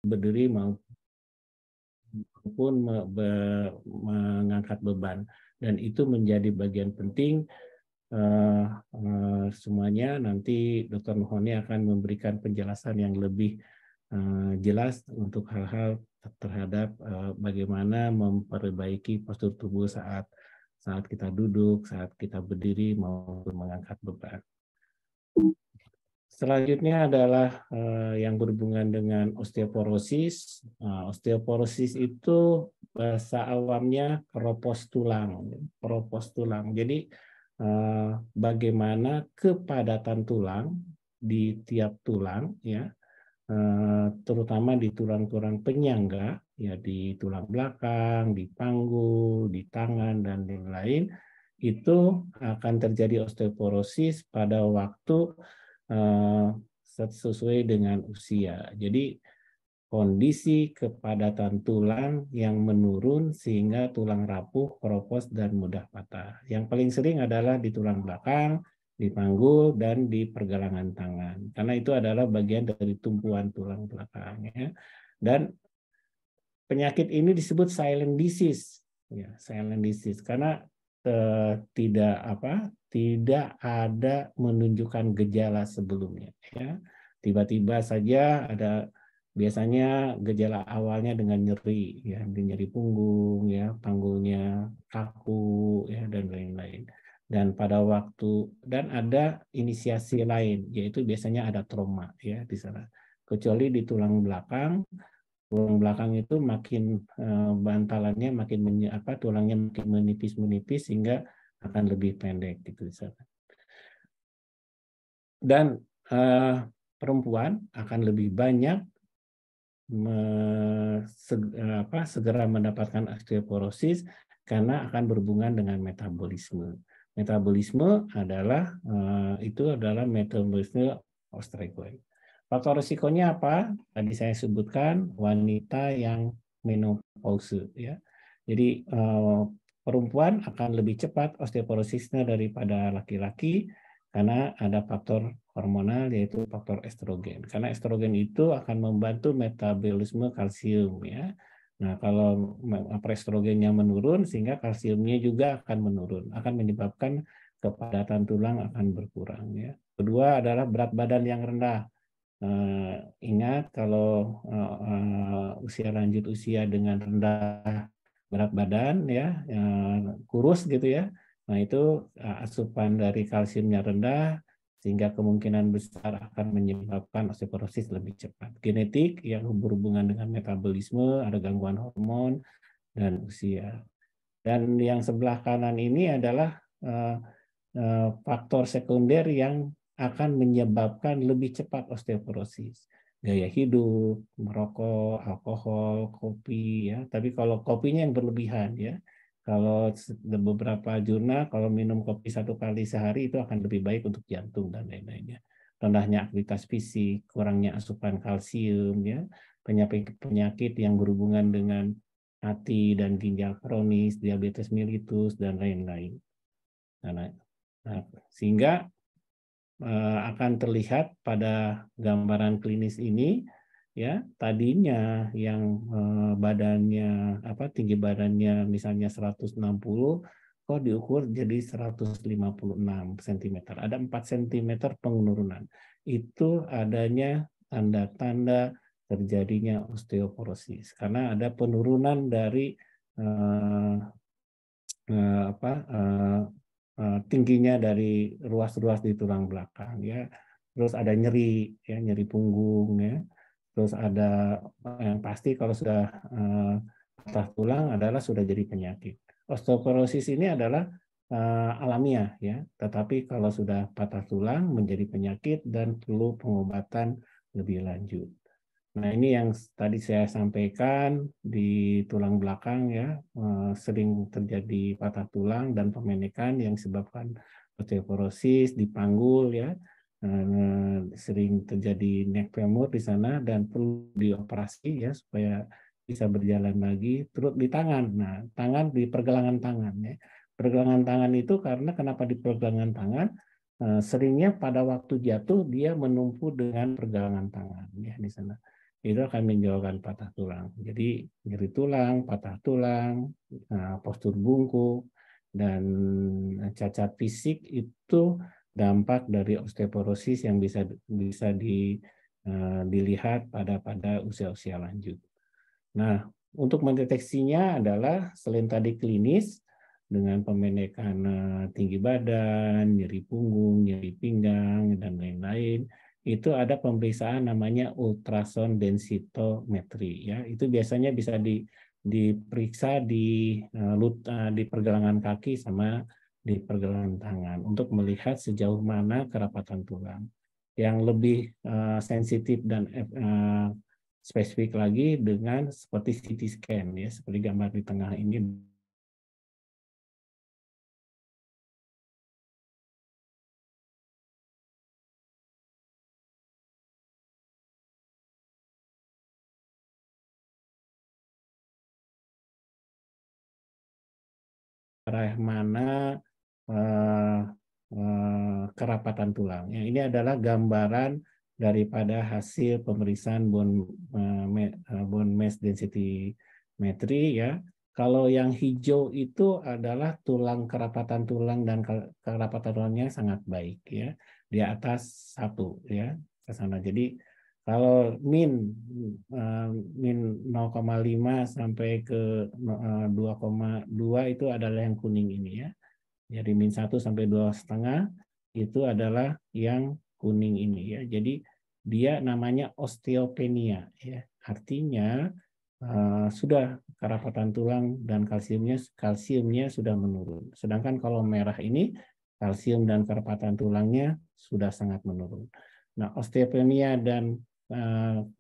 berdiri maupun mengangkat beban, dan itu menjadi bagian penting. Semuanya nanti Dr. Nuhoni akan memberikan penjelasan yang lebih jelas untuk hal-hal terhadap bagaimana memperbaiki postur tubuh saat kita duduk, saat kita berdiri maupun mengangkat beban. Selanjutnya adalah yang berhubungan dengan osteoporosis. Osteoporosis itu bahasa awamnya keropos tulang. Jadi bagaimana kepadatan tulang di tiap tulang, ya, terutama di tulang-tulang penyangga, ya, di tulang belakang, di panggul, di tangan dan lain-lain, itu akan terjadi osteoporosis pada waktu sesuai dengan usia. Jadi kondisi kepadatan tulang yang menurun sehingga tulang rapuh, keropos, dan mudah patah. Yang paling sering adalah di tulang belakang, di panggul, dan di pergelangan tangan. Karena itu adalah bagian dari tumpuan tulang belakang. Ya. Dan penyakit ini disebut silent disease. Ya, silent disease. Karena tidak ada menunjukkan gejala sebelumnya, ya. Tiba-tiba saja ada, biasanya gejala awalnya dengan nyeri, ya, nyeri punggung, ya, panggulnya kaku, ya, dan lain-lain. Dan pada waktu, dan ada inisiasi lain, yaitu biasanya ada trauma, ya, di sana. Kecuali di tulang belakang itu makin bantalannya makin tulangnya makin menipis sehingga akan lebih pendek gitu. Dan perempuan akan lebih banyak segera mendapatkan osteoporosis karena akan berhubungan dengan metabolisme. Metabolisme adalah metabolisme osteoid. Faktor risikonya apa? Tadi saya sebutkan wanita yang menopause, ya. Jadi perempuan akan lebih cepat osteoporosisnya daripada laki-laki karena ada faktor hormonal, yaitu faktor estrogen. Karena estrogen itu akan membantu metabolisme kalsium, ya. Nah, kalau estrogennya menurun sehingga kalsiumnya juga akan menurun, akan menyebabkan kepadatan tulang akan berkurang, ya. Kedua adalah berat badan yang rendah. Ingat kalau usia lanjut usia dengan rendah berat badan, ya, kurus gitu, ya. Nah, itu asupan dari kalsiumnya rendah sehingga kemungkinan besar akan menyebabkan osteoporosis lebih cepat. Genetik yang berhubungan dengan metabolisme, ada gangguan hormon dan usia. Dan yang sebelah kanan ini adalah faktor sekunder yang akan menyebabkan lebih cepat osteoporosis. Gaya hidup, merokok, alkohol, kopi, ya. Tapi kalau kopinya yang berlebihan, ya. Kalau beberapa jurnal, kalau minum kopi 1 kali sehari itu akan lebih baik untuk jantung dan lain-lainnya. Rendahnya aktivitas fisik, kurangnya asupan kalsium, ya. Penyakit yang berhubungan dengan hati dan ginjal kronis, diabetes mellitus, dan lain-lain. Nah, sehingga akan terlihat pada gambaran klinis ini, ya, tadinya yang badannya tinggi badannya misalnya 160, kok diukur jadi 156 cm. Ada 4 cm penurunan. Itu adanya tanda-tanda terjadinya osteoporosis karena ada penurunan dari tingginya dari ruas-ruas di tulang belakang, ya. Terus ada nyeri, ya, nyeri punggung, ya. Terus ada yang pasti kalau sudah patah tulang adalah sudah jadi penyakit. Osteoporosis ini adalah alamiah, ya. Tetapi kalau sudah patah tulang menjadi penyakit dan perlu pengobatan lebih lanjut. Nah, ini yang tadi saya sampaikan di tulang belakang, ya, sering terjadi patah tulang dan pemendekan yang disebabkan osteoporosis di panggul, ya, sering terjadi neck femur di sana dan perlu dioperasi, ya, supaya bisa berjalan lagi. Terus di tangan, nah, tangan di pergelangan tangan, ya. Pergelangan tangan itu karena kenapa di pergelangan tangan? Seringnya pada waktu jatuh dia menumpu dengan pergelangan tangan, ya, di sana. itu akan menyebabkan patah tulang. Jadi nyeri tulang, patah tulang, postur bungkuk, dan cacat fisik itu dampak dari osteoporosis yang bisa dilihat pada usia-usia lanjut. Nah, untuk mendeteksinya adalah selain tadi klinis dengan pemendekan tinggi badan, nyeri punggung, nyeri pinggang, dan lain-lain, itu ada pemeriksaan namanya ultrasound densitometri. Ya, itu biasanya bisa diperiksa di pergelangan kaki sama di pergelangan tangan untuk melihat sejauh mana kerapatan tulang. Yang lebih sensitif dan spesifik lagi dengan seperti CT scan, ya, seperti gambar di tengah ini. Arah mana kerapatan tulang. Ya, ini adalah gambaran daripada hasil pemeriksaan bone mass density metri, ya. Kalau yang hijau itu adalah kerapatan tulang dan kerapatan tulangnya sangat baik, ya, di atas 1, ya, ke sana. Jadi kalau min 0,5 sampai ke 2,2 itu adalah yang kuning ini, ya. Jadi min 1 sampai 2,5 itu adalah yang kuning ini, ya. Jadi dia namanya osteopenia, ya. Artinya sudah kerapatan tulang dan kalsiumnya sudah menurun. Sedangkan kalau merah ini kalsium dan kerapatan tulangnya sudah sangat menurun. Nah, osteopenia dan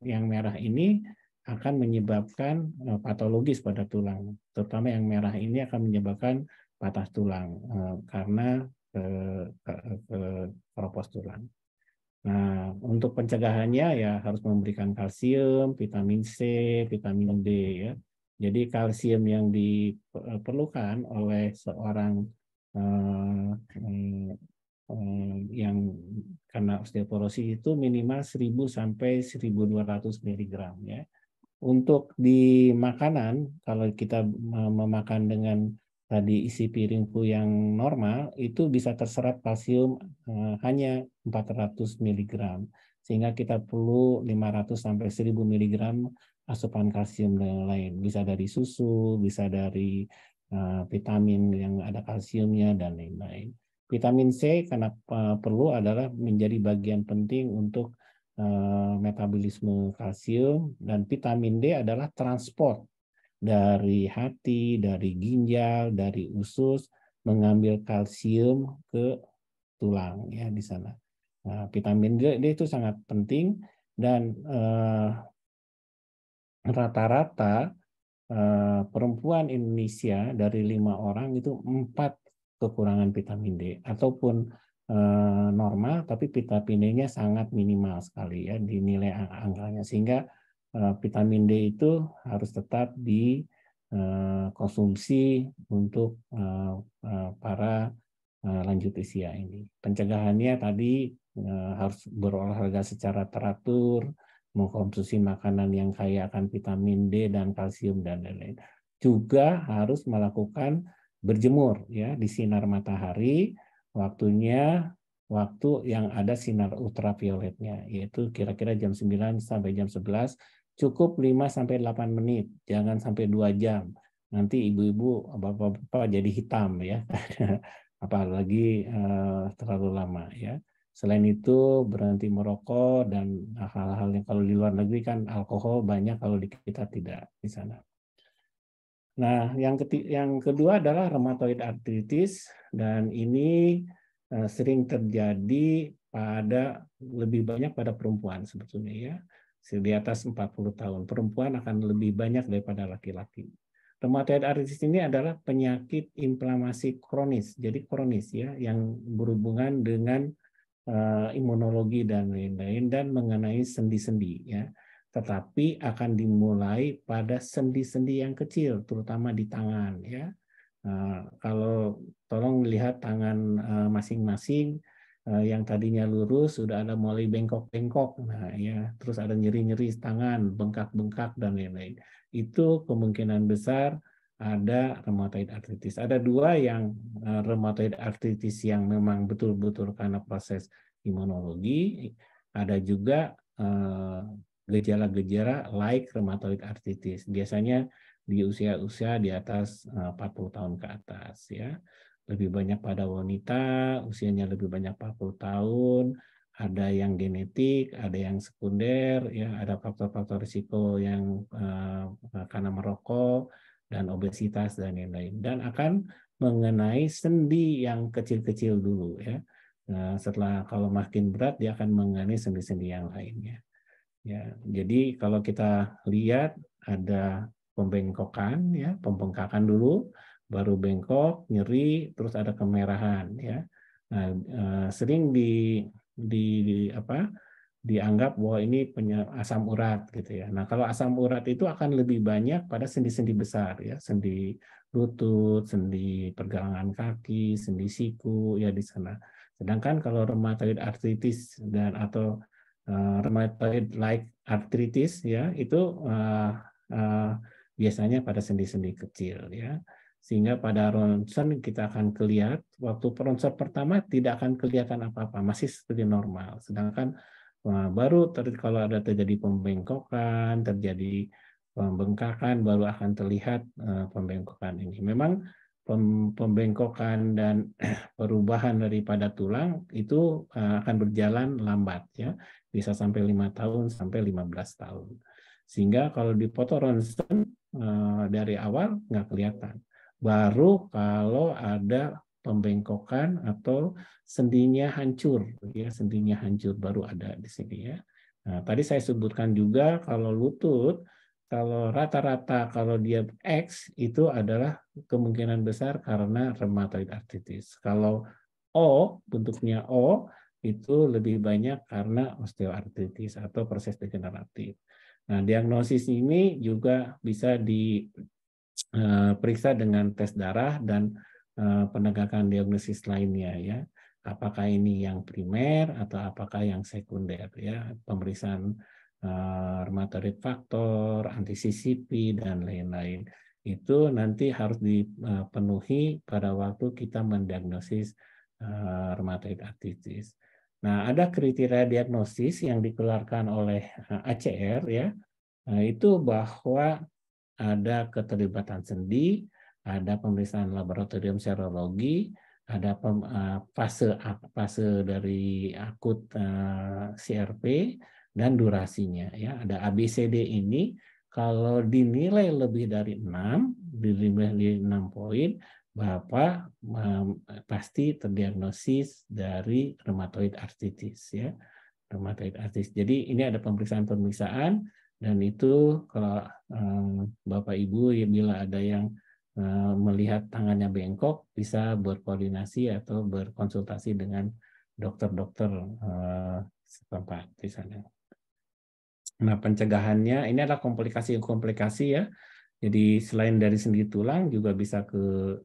yang merah ini akan menyebabkan patologis pada tulang. Terutama yang merah ini akan menyebabkan patah tulang karena keropos tulang. Nah, untuk pencegahannya ya harus memberikan kalsium, vitamin C, vitamin D, ya. Jadi kalsium yang diperlukan oleh seorang yang karena osteoporosis itu minimal 1000 sampai 1200 mg, ya. Untuk di makanan, kalau kita memakan dengan tadi isi piringku yang normal, itu bisa terserap kalsium hanya 400 mg. Sehingga kita perlu 500 sampai 1000 mg asupan kalsium dan lain. Bisa dari susu, bisa dari vitamin yang ada kalsiumnya, dan lain-lain. Vitamin C karena perlu adalah menjadi bagian penting untuk metabolisme kalsium, dan vitamin D adalah transport dari hati, dari ginjal, dari usus mengambil kalsium ke tulang, ya, di sana. Nah, vitamin D itu sangat penting, dan rata-rata perempuan Indonesia dari 5 orang itu 4 kekurangan vitamin D, ataupun normal tapi vitamin D-nya sangat minimal sekali, ya, di nilai angkanya, sehingga vitamin D itu harus tetap dikonsumsi untuk para lanjut usia ini. Pencegahannya tadi harus berolahraga secara teratur, mengkonsumsi makanan yang kaya akan vitamin D dan kalsium dan lain-lain. Juga harus melakukan berjemur, ya, di sinar matahari, waktu yang ada sinar ultravioletnya, yaitu kira-kira jam 9 sampai jam 11, cukup 5 sampai 8 menit, jangan sampai 2 jam. Nanti ibu-ibu, bapak-bapak jadi hitam, ya. Apalagi terlalu lama, ya. Selain itu berhenti merokok dan hal-hal yang kalau di luar negeri kan alkohol banyak, kalau di kita tidak di sana. Nah, yang kedua adalah rheumatoid arthritis, dan ini sering terjadi lebih banyak pada perempuan sebetulnya, ya. Di atas 40 tahun. Perempuan akan lebih banyak daripada laki-laki. Rheumatoid arthritis ini adalah penyakit inflamasi kronis, jadi kronis, ya, yang berhubungan dengan imunologi dan lain-lain, dan mengenai sendi-sendi, ya. Tetapi akan dimulai pada sendi-sendi yang kecil, terutama di tangan, ya. Kalau tolong lihat tangan masing-masing, yang tadinya lurus sudah ada mulai bengkok-bengkok, nah ya, terus ada nyeri-nyeri tangan, bengkak-bengkak dan lain-lain. Itu kemungkinan besar ada rheumatoid arthritis. Ada dua yang rheumatoid arthritis yang memang betul-betul karena proses imunologi, ada juga gejala-gejala like rheumatoid arthritis. Biasanya di usia-usia di atas 40 tahun ke atas ya. Lebih banyak pada wanita, usianya lebih banyak 40 tahun, ada yang genetik, ada yang sekunder, ya, ada faktor-faktor risiko yang karena merokok dan obesitas dan lain-lain. Dan akan mengenai sendi yang kecil-kecil dulu ya. Nah, setelah kalau makin berat dia akan mengenai sendi-sendi yang lainnya. Ya, jadi kalau kita lihat ada pembengkokan ya, pembengkakan dulu, baru bengkok, nyeri, terus ada kemerahan ya. Nah, sering dianggap bahwa ini asam urat gitu ya. Nah, kalau asam urat itu akan lebih banyak pada sendi-sendi besar ya, sendi lutut, sendi pergelangan kaki, sendi siku ya di sana. Sedangkan kalau rheumatoid arthritis dan atau rheumatoid like arthritis ya itu biasanya pada sendi-sendi kecil ya. Sehingga pada ronsen kita akan kelihatan waktu ronsen pertama tidak akan kelihatan apa-apa, masih seperti normal. Sedangkan baru kalau ada terjadi pembengkokan, terjadi pembengkakan, baru akan terlihat pembengkokan ini. Memang pembengkokan dan perubahan daripada tulang itu akan berjalan lambat ya, bisa sampai 5 tahun sampai 15 tahun. Sehingga kalau dipoto ronsen dari awal nggak kelihatan. Baru kalau ada pembengkokan atau sendinya hancur, ya sendinya hancur baru ada di sini ya. Nah, tadi saya sebutkan juga kalau lutut, kalau rata-rata kalau dia X itu adalah kemungkinan besar karena rheumatoid arthritis. Kalau O, bentuknya O, itu lebih banyak karena osteoartritis atau proses degeneratif. Nah, diagnosis ini juga bisa diperiksa dengan tes darah dan penegakan diagnosis lainnya ya. Apakah ini yang primer atau apakah yang sekunder ya, pemeriksaan rheumatoid faktor, anti-CCP dan lain-lain. Itu nanti harus dipenuhi pada waktu kita mendiagnosis rheumatoid arthritis. Nah, ada kriteria diagnosis yang dikeluarkan oleh ACR ya. Nah, itu bahwa ada keterlibatan sendi, ada pemeriksaan laboratorium serologi, ada fase dari akut CRP dan durasinya ya. Ada ABCD ini kalau dinilai lebih dari 6, dinilai 6 poin, Bapak pasti terdiagnosis dari rheumatoid arthritis ya. Rheumatoid arthritis. Jadi ini ada pemeriksaan-pemeriksaan dan itu kalau Bapak Ibu ya bila ada yang melihat tangannya bengkok bisa berkoordinasi atau berkonsultasi dengan dokter-dokter setempat di sana. Nah, pencegahannya ini adalah komplikasi-komplikasi ya. Jadi selain dari sendi tulang juga bisa ke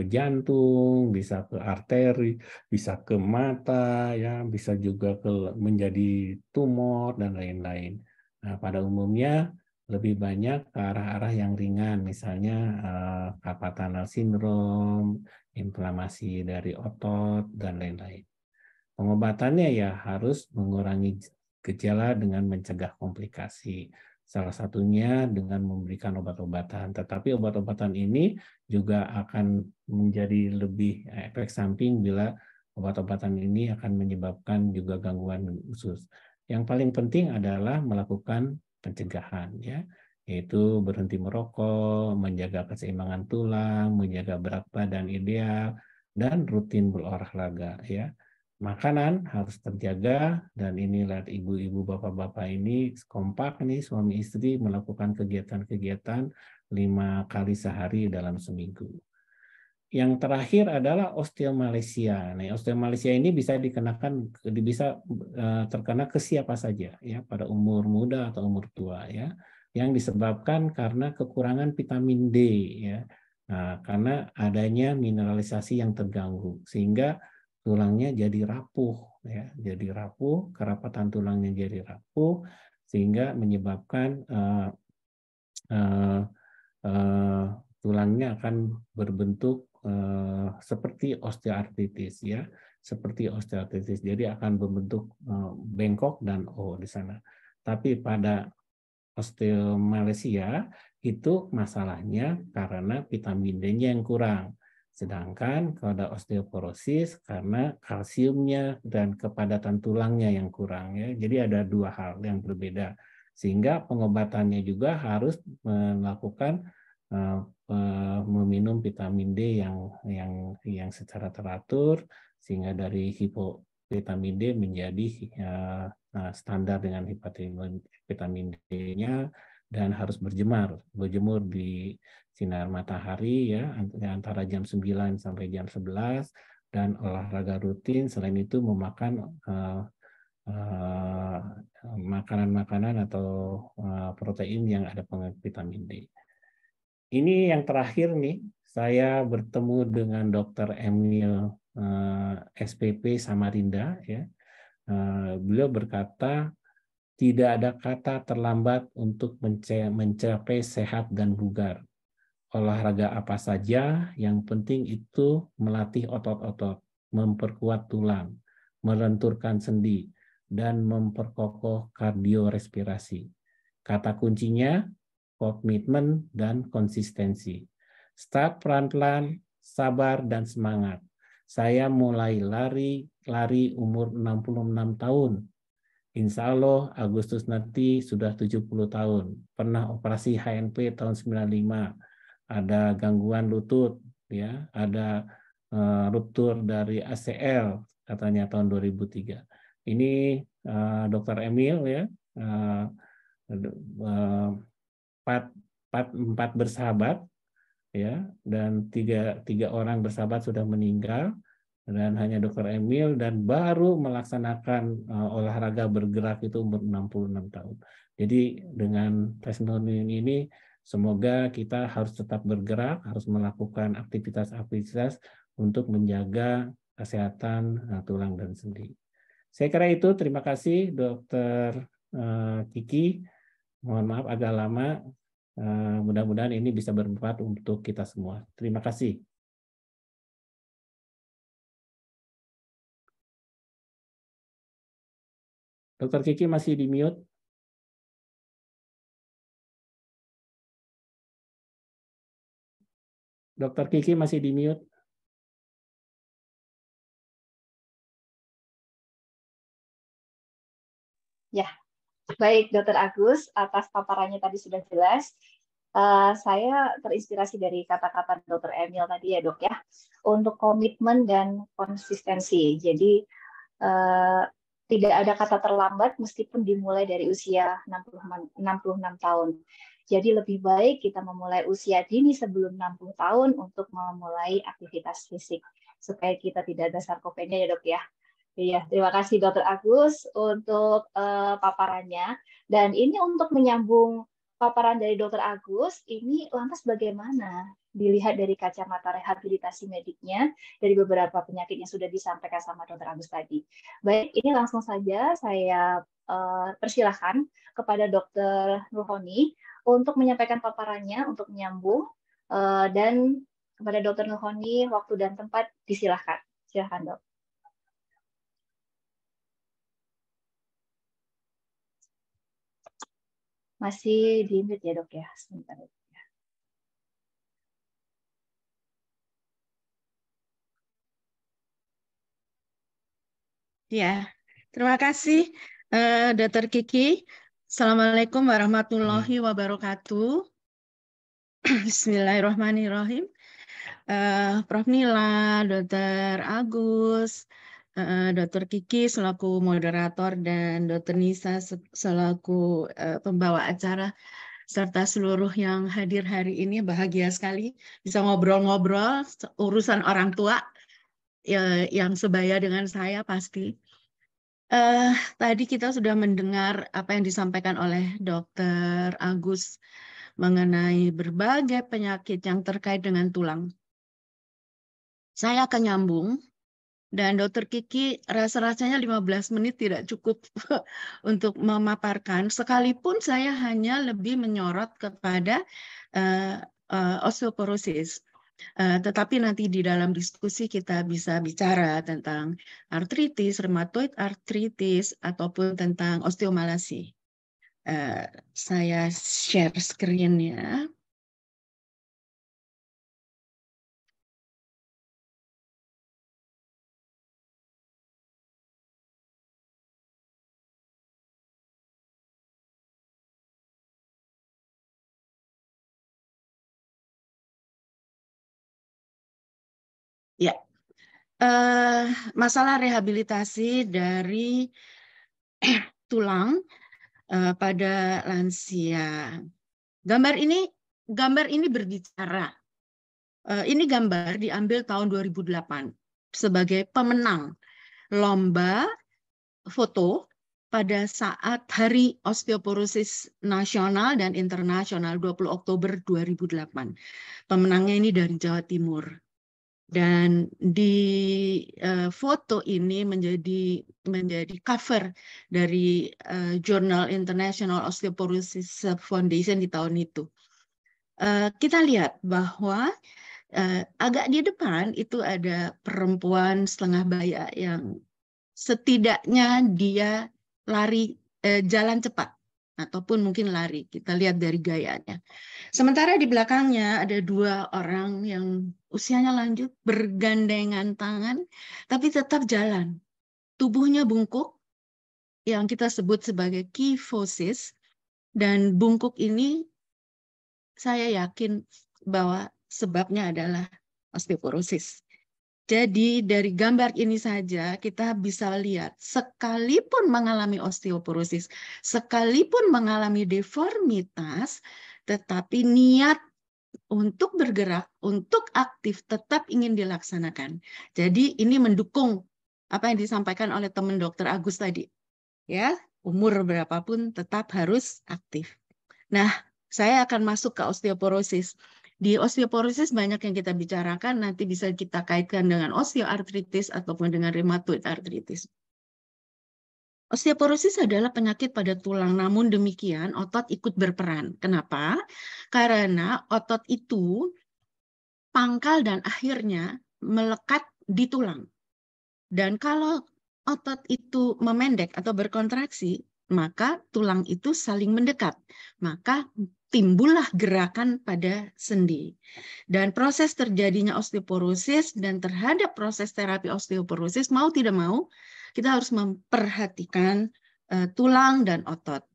jantung, bisa ke arteri, bisa ke mata, ya, bisa juga menjadi tumor dan lain-lain. Nah, pada umumnya lebih banyak ke arah-arah yang ringan, misalnya carpal tunnel syndrome, inflamasi dari otot dan lain-lain. Pengobatannya ya harus mengurangi gejala dengan mencegah komplikasi. Salah satunya dengan memberikan obat-obatan. Tetapi obat-obatan ini juga akan menjadi lebih efek samping bila obat-obatan ini akan menyebabkan juga gangguan usus. Yang paling penting adalah melakukan pencegahan, ya, yaitu berhenti merokok, menjaga keseimbangan tulang, menjaga berat badan ideal, dan rutin berolahraga, ya. Makanan harus terjaga dan ini lihat ibu-ibu bapak-bapak ini kompak nih suami istri melakukan kegiatan-kegiatan 5 kali sehari dalam seminggu. Yang terakhir adalah osteomalacia. Nah, osteomalacia ini bisa terkena ke siapa saja ya, pada umur muda atau umur tua ya, yang disebabkan karena kekurangan vitamin D ya. Nah, karena adanya mineralisasi yang terganggu, sehingga tulangnya jadi rapuh, ya, jadi rapuh, kerapatan tulangnya jadi rapuh, sehingga menyebabkan tulangnya akan berbentuk seperti osteoartritis, ya, seperti osteoartritis. Jadi akan berbentuk bengkok dan O di sana. Tapi pada osteomalacia itu masalahnya karena vitamin D-nya yang kurang. Sedangkan kalau ada osteoporosis karena kalsiumnya dan kepadatan tulangnya yang kurang, ya. Jadi ada dua hal yang berbeda. Sehingga pengobatannya juga harus melakukan meminum vitamin D yang secara teratur, sehingga dari hipovitamin D menjadi standar dengan vitamin D-nya, dan harus berjemur di sinar matahari, ya, antara jam 9 sampai jam 11, dan olahraga rutin. Selain itu memakan makanan-makanan atau protein yang ada pengandung vitamin D. Ini yang terakhir nih, saya bertemu dengan Dr. Emil SPP Samarinda, ya. Beliau berkata, tidak ada kata terlambat untuk mencapai sehat dan bugar. Olahraga apa saja, yang penting itu melatih otot-otot, memperkuat tulang, melenturkan sendi, dan memperkokoh kardiorespirasi. Kata kuncinya, komitmen dan konsistensi. Start pelan-pelan, sabar dan semangat. Saya mulai lari umur 66 tahun. Insya Allah Agustus nanti sudah 70 tahun. Pernah operasi HNP tahun 95. Ada gangguan lutut, ya, ada ruptur dari ACL katanya tahun 2003. Ini Dr. Emil, ya, empat bersahabat, ya, dan tiga orang bersahabat sudah meninggal, dan hanya Dr. Emil dan baru melaksanakan olahraga bergerak itu umur 66 tahun. Jadi dengan testimoni ini semoga kita harus tetap bergerak, harus melakukan aktivitas-aktivitas untuk menjaga kesehatan tulang dan sendi. Saya kira itu. Terima kasih Dr. Kiki. Mohon maaf agak lama. Mudah-mudahan ini bisa bermanfaat untuk kita semua. Terima kasih. Dr. Kiki masih di mute. Dr. Kiki masih di mute. Ya, baik Dr. Agus, atas paparannya tadi sudah jelas. Saya terinspirasi dari kata-kata Dr. Emil tadi ya dok ya, untuk komitmen dan konsistensi. Jadi tidak ada kata terlambat meskipun dimulai dari usia 66 tahun. Jadi lebih baik kita memulai usia dini sebelum 60 tahun untuk memulai aktivitas fisik supaya kita tidak ada sarkopenia ya dok ya. Iya, terima kasih Dr. Agus untuk paparannya. Dan ini untuk menyambung paparan dari Dr. Agus, ini lantas bagaimana dilihat dari kacamata rehabilitasi mediknya dari beberapa penyakit yang sudah disampaikan sama Dr. Agus tadi. Baik, ini langsung saja saya persilahkan kepada Dr. Nurhoni untuk menyampaikan paparannya, untuk menyambung. Dan kepada Dr. Nurhoni, waktu dan tempat disilahkan. Silahkan dok. Masih di mute ya dok ya, sebentar. Ya, terima kasih Dr. Kiki. Assalamualaikum warahmatullahi wabarakatuh. Bismillahirrahmanirrahim. Prof. Nila, Dr. Agus, Dr. Kiki selaku moderator, dan Dr. Nisa selaku pembawa acara, serta seluruh yang hadir hari ini. Bahagia sekali bisa ngobrol-ngobrol urusan orang tua yang sebaya dengan saya pasti. Tadi kita sudah mendengar apa yang disampaikan oleh Dr. Agus mengenai berbagai penyakit yang terkait dengan tulang. Saya akan nyambung, dan Dr. Kiki rasa-rasanya 15 menit tidak cukup untuk memaparkan, sekalipun saya hanya lebih menyorot kepada osteoporosis. Tetapi nanti di dalam diskusi kita bisa bicara tentang artritis, rheumatoid arthritis, ataupun tentang osteomalasi. Saya share screen ya. Ya, masalah rehabilitasi dari tulang pada lansia. Gambar ini berbicara. Ini gambar diambil tahun 2008 sebagai pemenang lomba foto pada saat Hari Osteoporosis Nasional dan Internasional 20 Oktober 2008. Pemenangnya ini dari Jawa Timur. Dan di foto ini menjadi cover dari Journal International Osteoporosis Foundation di tahun itu. Kita lihat bahwa agak di depan itu ada perempuan setengah baya yang setidaknya dia lari jalan cepat ataupun mungkin lari. Kita lihat dari gayanya. Sementara di belakangnya ada dua orang yang usianya lanjut, bergandengan tangan, tapi tetap jalan. Tubuhnya bungkuk, yang kita sebut sebagai kyphosis, dan bungkuk ini saya yakin bahwa sebabnya adalah osteoporosis. Jadi dari gambar ini saja kita bisa lihat, sekalipun mengalami osteoporosis, sekalipun mengalami deformitas, tetapi niat untuk bergerak, untuk aktif tetap ingin dilaksanakan. Jadi ini mendukung apa yang disampaikan oleh teman Dr. Agus tadi. Ya, umur berapapun tetap harus aktif. Nah, saya akan masuk ke osteoporosis. Di osteoporosis banyak yang kita bicarakan, nanti bisa kita kaitkan dengan osteoartritis ataupun dengan rheumatoid arthritis. Osteoporosis adalah penyakit pada tulang, namun demikian otot ikut berperan. Kenapa? Karena otot itu pangkal dan akhirnya melekat di tulang. Dan kalau otot itu memendek atau berkontraksi, maka tulang itu saling mendekat. Maka timbullah gerakan pada sendi. Dan proses terjadinya osteoporosis dan terhadap proses terapi osteoporosis, mau tidak mau, kita harus memperhatikan tulang dan otot.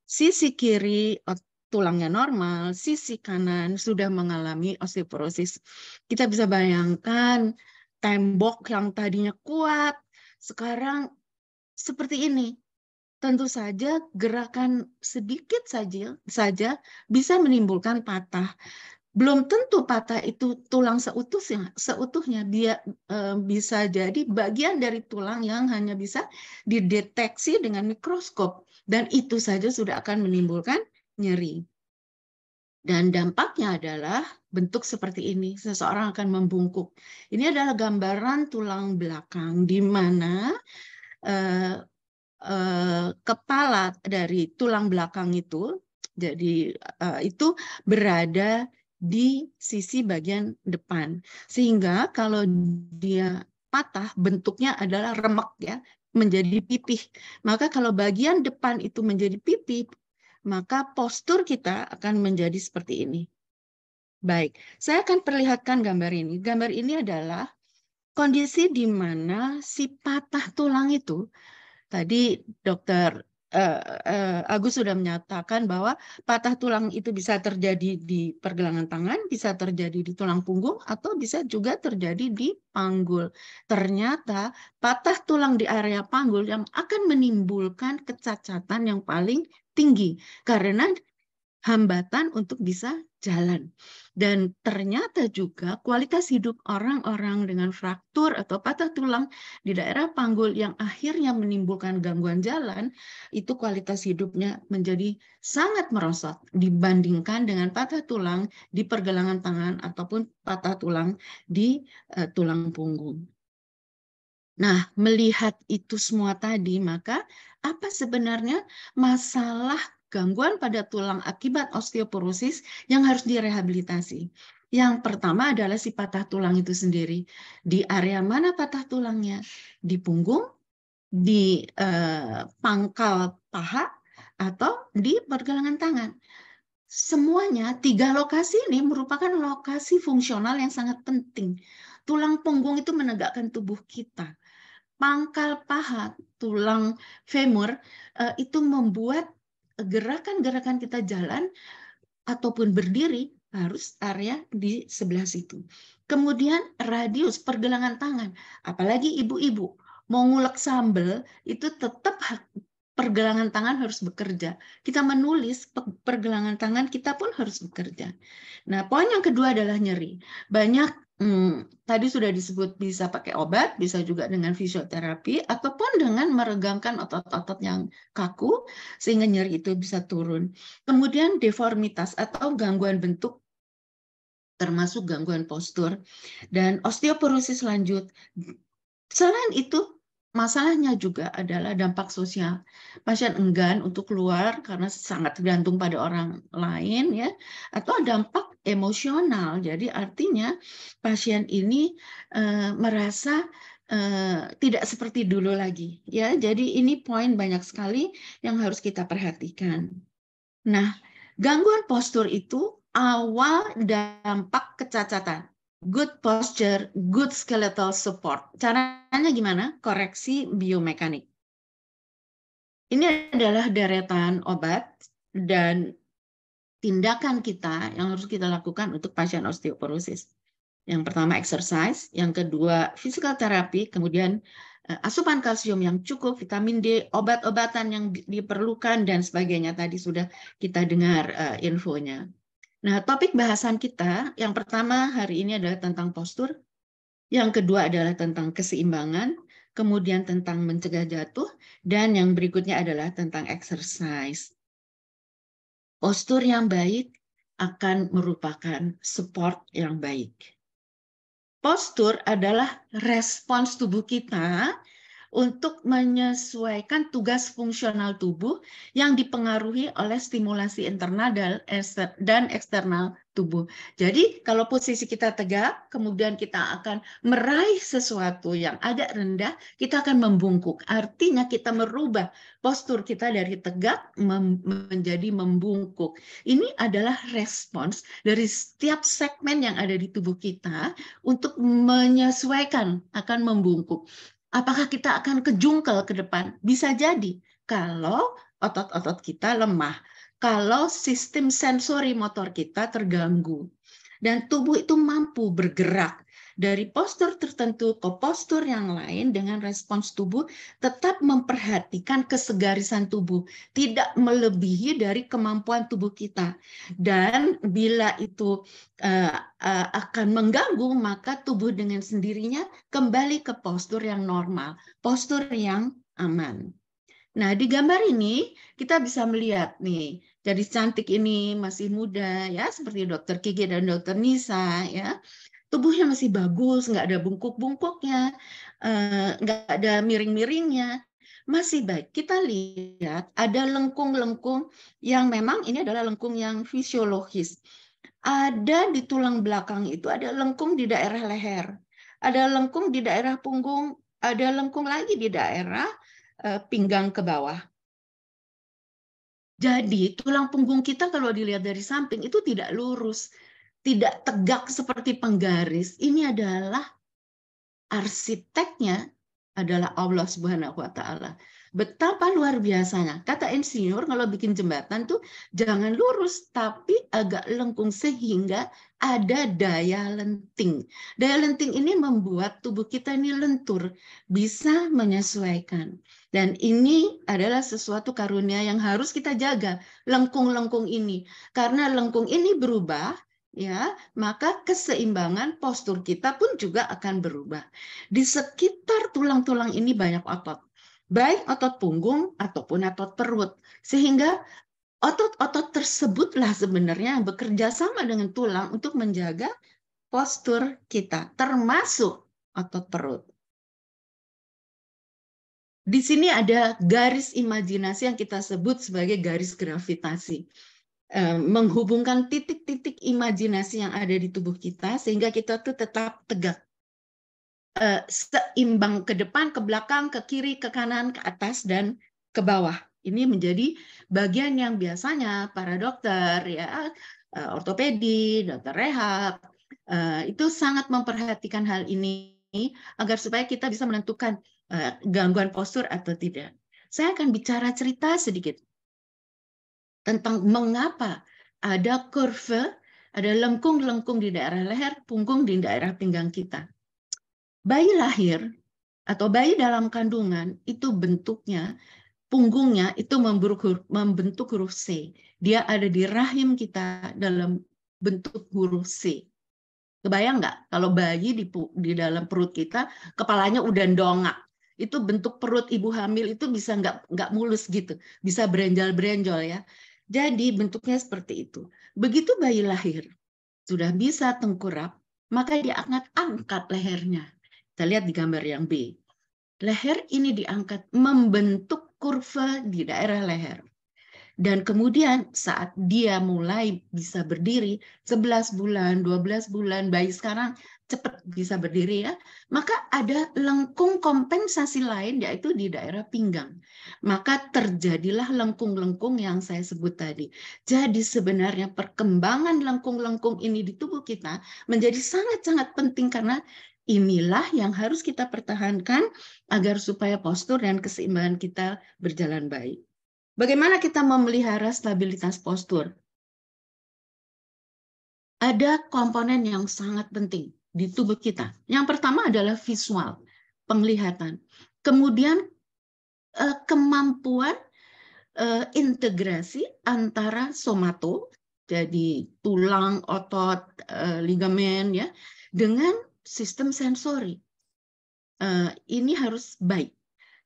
Sisi kiri tulangnya normal, sisi kanan sudah mengalami osteoporosis. Kita bisa bayangkan tembok yang tadinya kuat, sekarang seperti ini. Tentu saja gerakan sedikit saja bisa menimbulkan patah. Belum tentu patah itu tulang seutuhnya. Dia bisa jadi bagian dari tulang yang hanya bisa dideteksi dengan mikroskop. Dan itu saja sudah akan menimbulkan nyeri. Dan dampaknya adalah bentuk seperti ini. Seseorang akan membungkuk. Ini adalah gambaran tulang belakang di mana kepala dari tulang belakang itu, jadi itu berada di sisi bagian depan, sehingga kalau dia patah bentuknya adalah remek ya, menjadi pipih. Maka kalau bagian depan itu menjadi pipih, maka postur kita akan menjadi seperti ini. Baik, saya akan perlihatkan gambar ini. Gambar ini adalah kondisi di mana si patah tulang itu, tadi Dr. Agus sudah menyatakan bahwa patah tulang itu bisa terjadi di pergelangan tangan, bisa terjadi di tulang punggung, atau bisa juga terjadi di panggul. Ternyata patah tulang di area panggul yang akan menimbulkan kecacatan yang paling tinggi karena hambatan untuk bisa jalan. Dan ternyata juga kualitas hidup orang-orang dengan fraktur atau patah tulang di daerah panggul yang akhirnya menimbulkan gangguan jalan, itu kualitas hidupnya menjadi sangat merosot dibandingkan dengan patah tulang di pergelangan tangan ataupun patah tulang di tulang punggung. Nah, melihat itu semua tadi, maka apa sebenarnya masalah gangguan pada tulang akibat osteoporosis yang harus direhabilitasi? Yang pertama adalah si patah tulang itu sendiri. Di area mana patah tulangnya? Di punggung, di pangkal paha, atau di pergelangan tangan. Semuanya, 3 lokasi ini merupakan lokasi fungsional yang sangat penting. Tulang punggung itu menegakkan tubuh kita. Pangkal paha, tulang femur, itu membuat gerakan-gerakan kita jalan ataupun berdiri harus area di sebelah situ. Kemudian radius pergelangan tangan, apalagi ibu-ibu mau ngulek sambel itu tetap pergelangan tangan harus bekerja. Kita menulis, pergelangan tangan kita pun harus bekerja. Nah, poin yang kedua adalah nyeri. Banyak tadi sudah disebut bisa pakai obat, bisa juga dengan fisioterapi, ataupun dengan meregangkan otot-otot yang kaku, sehingga nyeri itu bisa turun. Kemudian deformitas atau gangguan bentuk, termasuk gangguan postur, dan osteoporosis lanjut. Selain itu, masalahnya juga adalah dampak sosial. Pasien enggan untuk keluar karena sangat tergantung pada orang lain, ya, atau dampak emosional. Jadi artinya pasien ini merasa tidak seperti dulu lagi, ya. Jadi ini poin banyak sekali yang harus kita perhatikan. Nah, gangguan postur itu awal dampak kecacatan. Good posture, good skeletal support. Caranya gimana? Koreksi biomekanik. Ini adalah deretan obat dan tindakan kita yang harus kita lakukan untuk pasien osteoporosis. Yang pertama exercise, yang kedua physical therapy, kemudian asupan kalsium yang cukup, vitamin D, obat-obatan yang diperlukan, dan sebagainya. Tadi sudah kita dengar infonya. Nah, topik bahasan kita yang pertama hari ini adalah tentang postur, yang kedua adalah tentang keseimbangan, kemudian tentang mencegah jatuh, dan yang berikutnya adalah tentang exercise. Postur yang baik akan merupakan support yang baik. Postur adalah respons tubuh kita untuk menyesuaikan tugas fungsional tubuh yang dipengaruhi oleh stimulasi internal dan eksternal tubuh. Jadi kalau posisi kita tegak, kemudian kita akan meraih sesuatu yang agak rendah, kita akan membungkuk. Artinya kita merubah postur kita dari tegak menjadi membungkuk. Ini adalah respons dari setiap segmen yang ada di tubuh kita untuk menyesuaikan akan membungkuk. Apakah kita akan kejungkel ke depan? Bisa jadi kalau otot-otot kita lemah, kalau sistem sensori motor kita terganggu, dan tubuh itu mampu bergerak dari postur tertentu ke postur yang lain dengan respons tubuh tetap memperhatikan kesegarisan tubuh, tidak melebihi dari kemampuan tubuh kita. Dan bila itu akan mengganggu, maka tubuh dengan sendirinya kembali ke postur yang normal, postur yang aman. Nah, di gambar ini kita bisa melihat nih, gadis cantik ini masih muda ya, seperti Dokter Kiki dan Dokter Nisa ya. Tubuhnya masih bagus, nggak ada bungkuk-bungkuknya, nggak ada miring-miringnya, masih baik. Kita lihat ada lengkung-lengkung yang memang ini adalah lengkung yang fisiologis. Ada di tulang belakang itu, ada lengkung di daerah leher, ada lengkung di daerah punggung, ada lengkung lagi di daerah pinggang ke bawah. Jadi tulang punggung kita kalau dilihat dari samping itu tidak lurus, tidak tegak seperti penggaris. Ini adalah arsiteknya adalah Allah Subhanahu wa Ta'ala. Betapa luar biasanya. Kata insinyur kalau bikin jembatan tuh jangan lurus tapi agak lengkung sehingga ada daya lenting. Daya lenting ini membuat tubuh kita ini lentur, bisa menyesuaikan. Dan ini adalah sesuatu karunia yang harus kita jaga, lengkung-lengkung ini. Karena lengkung ini berubah, ya, maka keseimbangan postur kita pun juga akan berubah. Di sekitar tulang-tulang ini banyak otot, baik otot punggung ataupun otot perut, sehingga otot-otot tersebutlah sebenarnya yang bekerja sama dengan tulang untuk menjaga postur kita, termasuk otot perut. Di sini ada garis imajinasi yang kita sebut sebagai garis gravitasi. Menghubungkan titik-titik imajinasi yang ada di tubuh kita sehingga kita tuh tetap tegak. Seimbang ke depan, ke belakang, ke kiri, ke kanan, ke atas, dan ke bawah. Ini menjadi bagian yang biasanya para dokter, ya, ortopedi, dokter rehab, itu sangat memperhatikan hal ini agar supaya kita bisa menentukan gangguan postur atau tidak. Saya akan bicara cerita sedikit tentang mengapa ada kurve, ada lengkung-lengkung di daerah leher, punggung di daerah pinggang kita. Bayi lahir atau bayi dalam kandungan itu bentuknya, punggungnya itu membentuk huruf C. Dia ada di rahim kita dalam bentuk huruf C. Kebayang nggak kalau bayi di dalam perut kita, kepalanya udah dongak. Itu bentuk perut ibu hamil itu bisa nggak mulus gitu, bisa berenjal-berenjol ya. Jadi bentuknya seperti itu. Begitu bayi lahir, sudah bisa tengkurap, maka dia angkat lehernya. Kita lihat di gambar yang B. Leher ini diangkat membentuk kurva di daerah leher. Dan kemudian saat dia mulai bisa berdiri, 11 bulan, 12 bulan, bayi sekarang cepat bisa berdiri ya, maka ada lengkung kompensasi lain yaitu di daerah pinggang. Maka terjadilah lengkung-lengkung yang saya sebut tadi. Jadi sebenarnya perkembangan lengkung-lengkung ini di tubuh kita menjadi sangat-sangat penting karena inilah yang harus kita pertahankan agar supaya postur dan keseimbangan kita berjalan baik. Bagaimana kita memelihara stabilitas postur? Ada komponen yang sangat penting di tubuh kita. Yang pertama adalah visual, penglihatan. Kemudian kemampuan integrasi antara somato, jadi tulang, otot, ligamen, ya, dengan sistem sensori. Ini harus baik.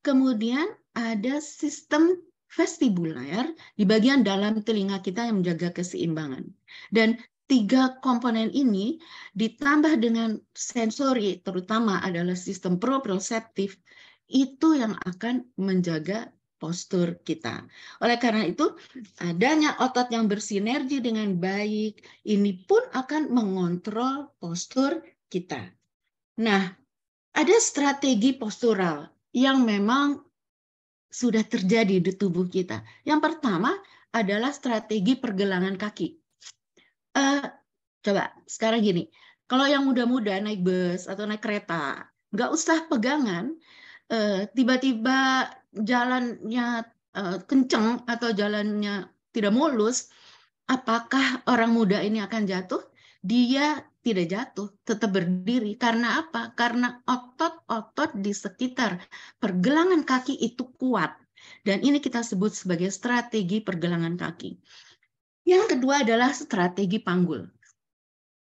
Kemudian ada sistem vestibuler di bagian dalam telinga kita yang menjaga keseimbangan. Dan 3 komponen ini ditambah dengan sensori, terutama adalah sistem proprioseptif, itu yang akan menjaga postur kita. Oleh karena itu, adanya otot yang bersinergi dengan baik, ini pun akan mengontrol postur kita. Nah, ada strategi postural yang memang sudah terjadi di tubuh kita. Yang pertama adalah strategi pergelangan kaki. Coba sekarang gini, kalau yang muda-muda naik bus atau naik kereta, nggak usah pegangan, tiba-tiba jalannya kenceng atau jalannya tidak mulus, apakah orang muda ini akan jatuh? Dia tidak jatuh, tetap berdiri. Karena apa? Karena otot-otot di sekitar pergelangan kaki itu kuat. Dan ini kita sebut sebagai strategi pergelangan kaki. Yang kedua adalah strategi panggul.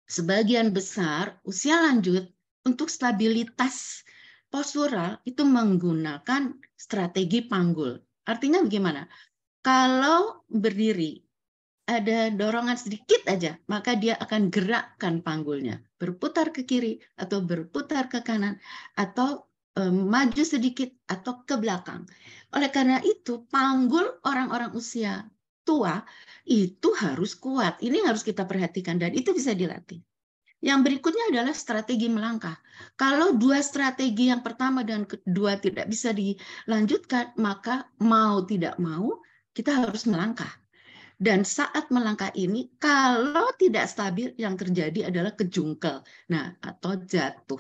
Sebagian besar usia lanjut untuk stabilitas postural itu menggunakan strategi panggul. Artinya bagaimana? Kalau berdiri, ada dorongan sedikit aja, maka dia akan gerakkan panggulnya, berputar ke kiri atau berputar ke kanan atau maju sedikit atau ke belakang. Oleh karena itu, panggul orang-orang usia tua itu harus kuat. Ini harus kita perhatikan dan itu bisa dilatih. Yang berikutnya adalah strategi melangkah. Kalau 2 strategi yang pertama dan kedua tidak bisa dilanjutkan, maka mau tidak mau kita harus melangkah. Dan saat melangkah ini, kalau tidak stabil, yang terjadi adalah kejungkel, nah, atau jatuh.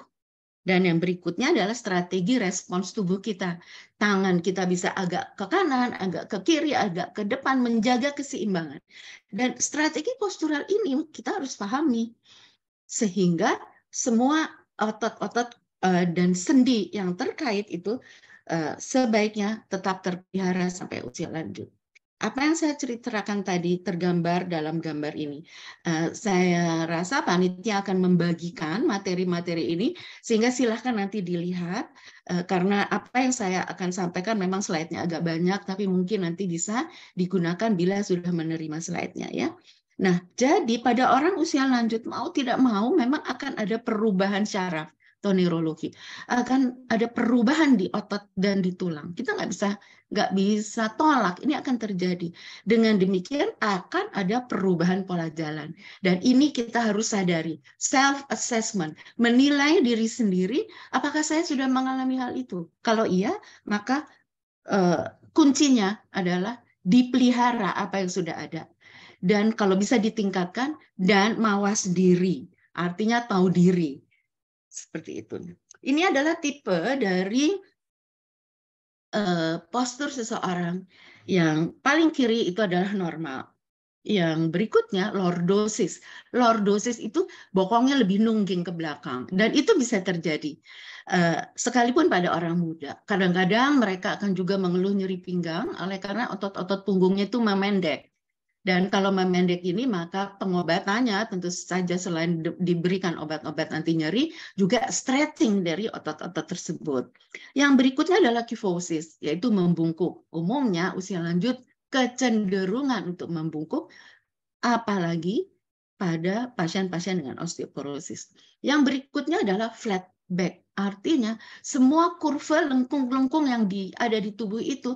Dan yang berikutnya adalah strategi respons tubuh kita. Tangan kita bisa agak ke kanan, agak ke kiri, agak ke depan, menjaga keseimbangan. Dan strategi postural ini kita harus pahami. Sehingga semua otot-otot dan sendi yang terkait itu sebaiknya tetap terpelihara sampai usia lanjut. Apa yang saya ceritakan tadi tergambar dalam gambar ini. Saya rasa panitia akan membagikan materi-materi ini, sehingga silahkan nanti dilihat, karena apa yang saya akan sampaikan memang slide-nya agak banyak, tapi mungkin nanti bisa digunakan bila sudah menerima slide-nya ya. Nah, jadi pada orang usia lanjut mau tidak mau memang akan ada perubahan syaraf atau neurologi, akan ada perubahan di otot dan di tulang. Kita nggak bisa tolak, ini akan terjadi. Dengan demikian akan ada perubahan pola jalan. Dan ini kita harus sadari, self-assessment, menilai diri sendiri, apakah saya sudah mengalami hal itu? Kalau iya, maka kuncinya adalah dipelihara apa yang sudah ada. Dan kalau bisa ditingkatkan, dan mawas diri, artinya tahu diri. Seperti itu. Ini adalah tipe dari postur seseorang. Yang paling kiri itu adalah normal. Yang berikutnya lordosis. Lordosis itu bokongnya lebih nungging ke belakang. Dan itu bisa terjadi. Sekalipun pada orang muda. Kadang-kadang mereka akan juga mengeluh nyeri pinggang oleh karena otot-otot punggungnya itu memendek. Dan kalau memendek ini, maka pengobatannya tentu saja selain diberikan obat-obat anti nyeri, juga stretching dari otot-otot tersebut. Yang berikutnya adalah kyphosis, yaitu membungkuk. Umumnya usia lanjut kecenderungan untuk membungkuk, apalagi pada pasien-pasien dengan osteoporosis. Yang berikutnya adalah flat back. Artinya semua kurva lengkung-lengkung yang ada di tubuh itu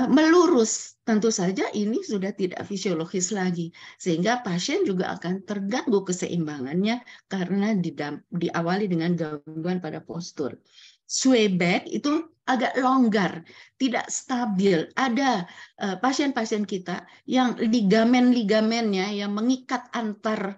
melurus. Tentu saja ini sudah tidak fisiologis lagi. Sehingga pasien juga akan terganggu keseimbangannya karena diawali dengan gangguan pada postur. Sway back itu agak longgar, tidak stabil. Ada pasien-pasien kita yang ligamen-ligamennya yang mengikat antar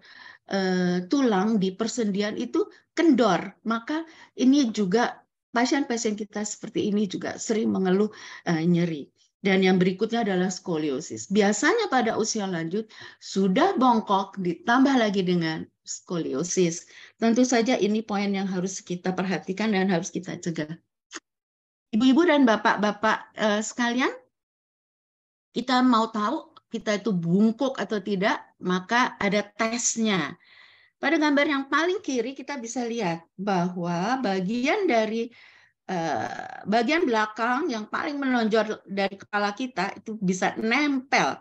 tulang di persendian itu kendor, maka ini juga pasien-pasien kita seperti ini juga sering mengeluh nyeri. Dan yang berikutnya adalah skoliosis. Biasanya pada usia lanjut sudah bongkok ditambah lagi dengan skoliosis. Tentu saja ini poin yang harus kita perhatikan dan harus kita cegah. Ibu-ibu dan bapak-bapak sekalian, kita mau tahu kita itu bungkuk atau tidak, maka ada tesnya. Pada gambar yang paling kiri kita bisa lihat bahwa bagian dari bagian belakang yang paling menonjol dari kepala kita itu bisa nempel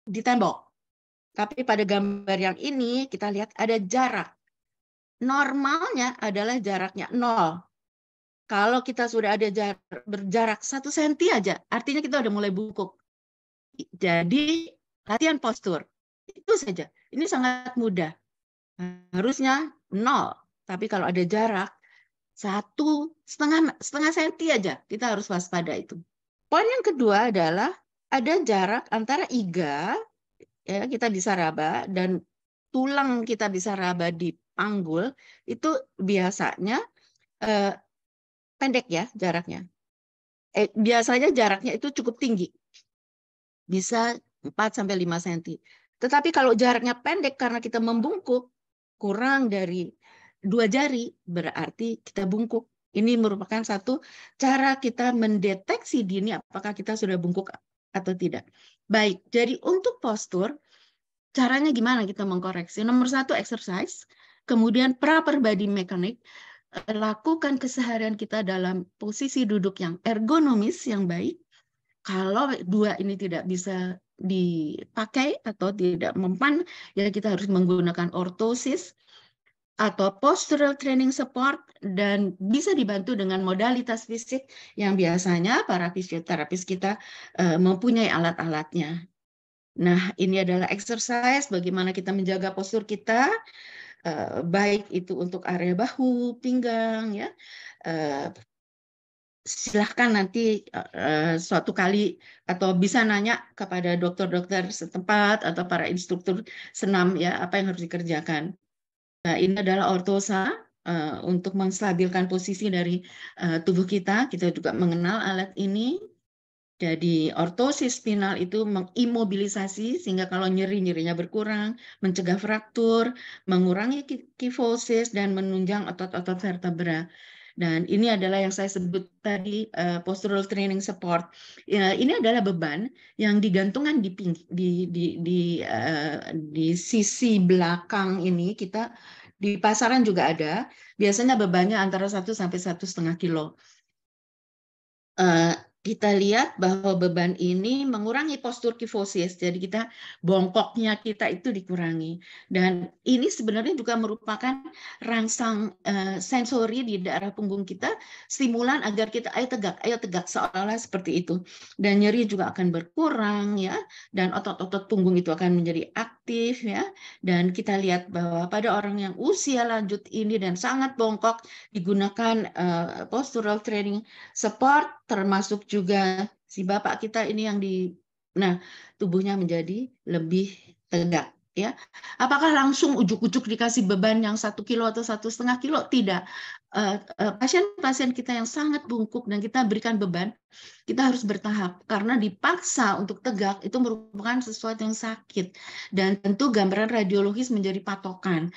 di tembok. Tapi pada gambar yang ini kita lihat ada jarak. Normalnya adalah jaraknya 0. Kalau kita sudah ada berjarak 1 cm aja, artinya kita udah mulai bungkuk. Jadi latihan postur itu saja. Ini sangat mudah. Harusnya 0, tapi kalau ada jarak 1,5 senti aja, kita harus waspada itu. Poin yang kedua adalah ada jarak antara iga, ya kita bisa raba, dan tulang kita bisa raba di panggul, itu biasanya pendek ya jaraknya. Biasanya jaraknya itu cukup tinggi, bisa 4-5 cm. Tetapi kalau jaraknya pendek karena kita membungkuk, kurang dari 2 jari, berarti kita bungkuk. Ini merupakan satu cara kita mendeteksi dini apakah kita sudah bungkuk atau tidak. Baik, jadi untuk postur, caranya gimana kita mengkoreksi? Nomor 1, exercise. Kemudian proper body mechanic. Lakukan keseharian kita dalam posisi duduk yang ergonomis, yang baik. Kalau 2 ini tidak bisa dipakai atau tidak mempan, ya kita harus menggunakan ortosis atau postural training support, dan bisa dibantu dengan modalitas fisik yang biasanya para fisioterapis kita mempunyai alat-alatnya. Nah, ini adalah exercise bagaimana kita menjaga postur kita, baik itu untuk area bahu, pinggang, ya. Silahkan nanti suatu kali atau bisa nanya kepada dokter-dokter setempat atau para instruktur senam ya apa yang harus dikerjakan. Nah, ini adalah ortosa untuk menstabilkan posisi dari tubuh kita. Kita juga mengenal alat ini. Jadi ortosis spinal itu mengimobilisasi sehingga kalau nyerinya berkurang, mencegah fraktur, mengurangi kifosis, dan menunjang otot-otot vertebra. Dan ini adalah yang saya sebut tadi postural training support. Ya, ini adalah beban yang digantungkan di sisi belakang ini. Kita di pasaran juga ada. Biasanya bebannya antara 1 sampai 1,5 kilo. Kita lihat bahwa beban ini mengurangi postur kifosis, jadi kita bongkoknya kita itu dikurangi. Dan ini sebenarnya juga merupakan rangsang sensori di daerah punggung kita, stimulan agar kita ayo tegak, seolah-olah seperti itu. Dan nyeri juga akan berkurang ya, dan otot-otot punggung itu akan menjadi aktif ya. Dan kita lihat bahwa pada orang yang usia lanjut ini dan sangat bongkok digunakan postural training support, termasuk juga si bapak kita ini yang tubuhnya menjadi lebih tegak ya. Apakah langsung ujuk-ujuk dikasih beban yang 1 kilo atau 1,5 kilo? Tidak. Pasien-pasien kita yang sangat bungkuk dan kita berikan beban, kita harus bertahap karena dipaksa untuk tegak itu merupakan sesuatu yang sakit, dan tentu gambaran radiologis menjadi patokan.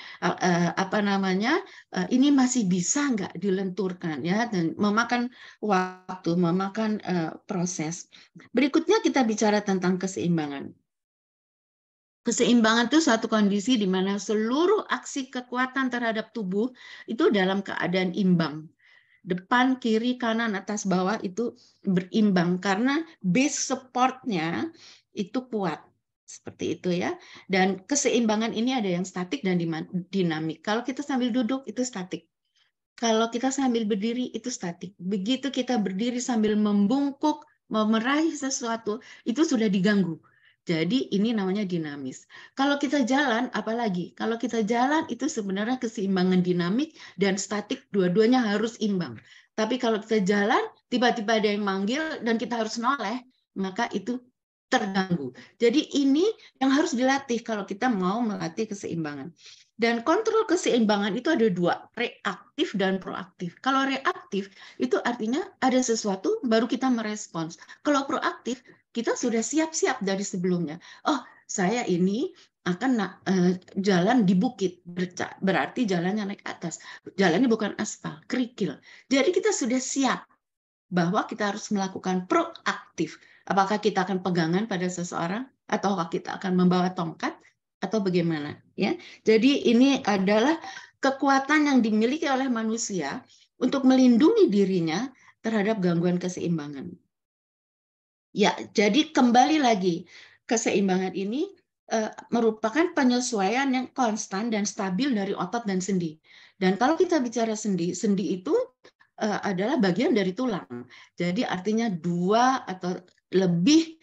Ini masih bisa nggak dilenturkan ya, dan memakan waktu, memakan proses. Berikutnya kita bicara tentang keseimbangan. Keseimbangan itu suatu kondisi di mana seluruh aksi kekuatan terhadap tubuh itu dalam keadaan imbang. Depan, kiri, kanan, atas, bawah itu berimbang karena base support-nya itu kuat. Seperti itu ya. Dan keseimbangan ini ada yang statik dan dinamik. Kalau kita sambil duduk itu statik. Kalau kita sambil berdiri itu statik. Begitu kita berdiri sambil membungkuk, meraih sesuatu, itu sudah diganggu. Jadi ini namanya dinamis. Kalau kita jalan, apalagi? Kalau kita jalan itu sebenarnya keseimbangan dinamik dan statik, dua-duanya harus imbang. Tapi kalau kita jalan, tiba-tiba ada yang manggil dan kita harus noleh, maka itu terganggu. Jadi ini yang harus dilatih kalau kita mau melatih keseimbangan. Dan kontrol keseimbangan itu ada 2, reaktif dan proaktif. Kalau reaktif itu artinya ada sesuatu baru kita merespons. Kalau proaktif kita sudah siap-siap dari sebelumnya. Oh, saya ini akan jalan di bukit, berarti jalannya naik atas. Jalannya bukan aspal, kerikil. Jadi kita sudah siap bahwa kita harus melakukan proaktif. Apakah kita akan pegangan pada seseorang, atau kita akan membawa tongkat, atau bagaimana? Ya, jadi ini adalah kekuatan yang dimiliki oleh manusia untuk melindungi dirinya terhadap gangguan keseimbangan. Ya, jadi kembali lagi, keseimbangan ini merupakan penyesuaian yang konstan dan stabil dari otot dan sendi. Dan kalau kita bicara sendi, sendi itu adalah bagian dari tulang. Jadi artinya 2 atau lebih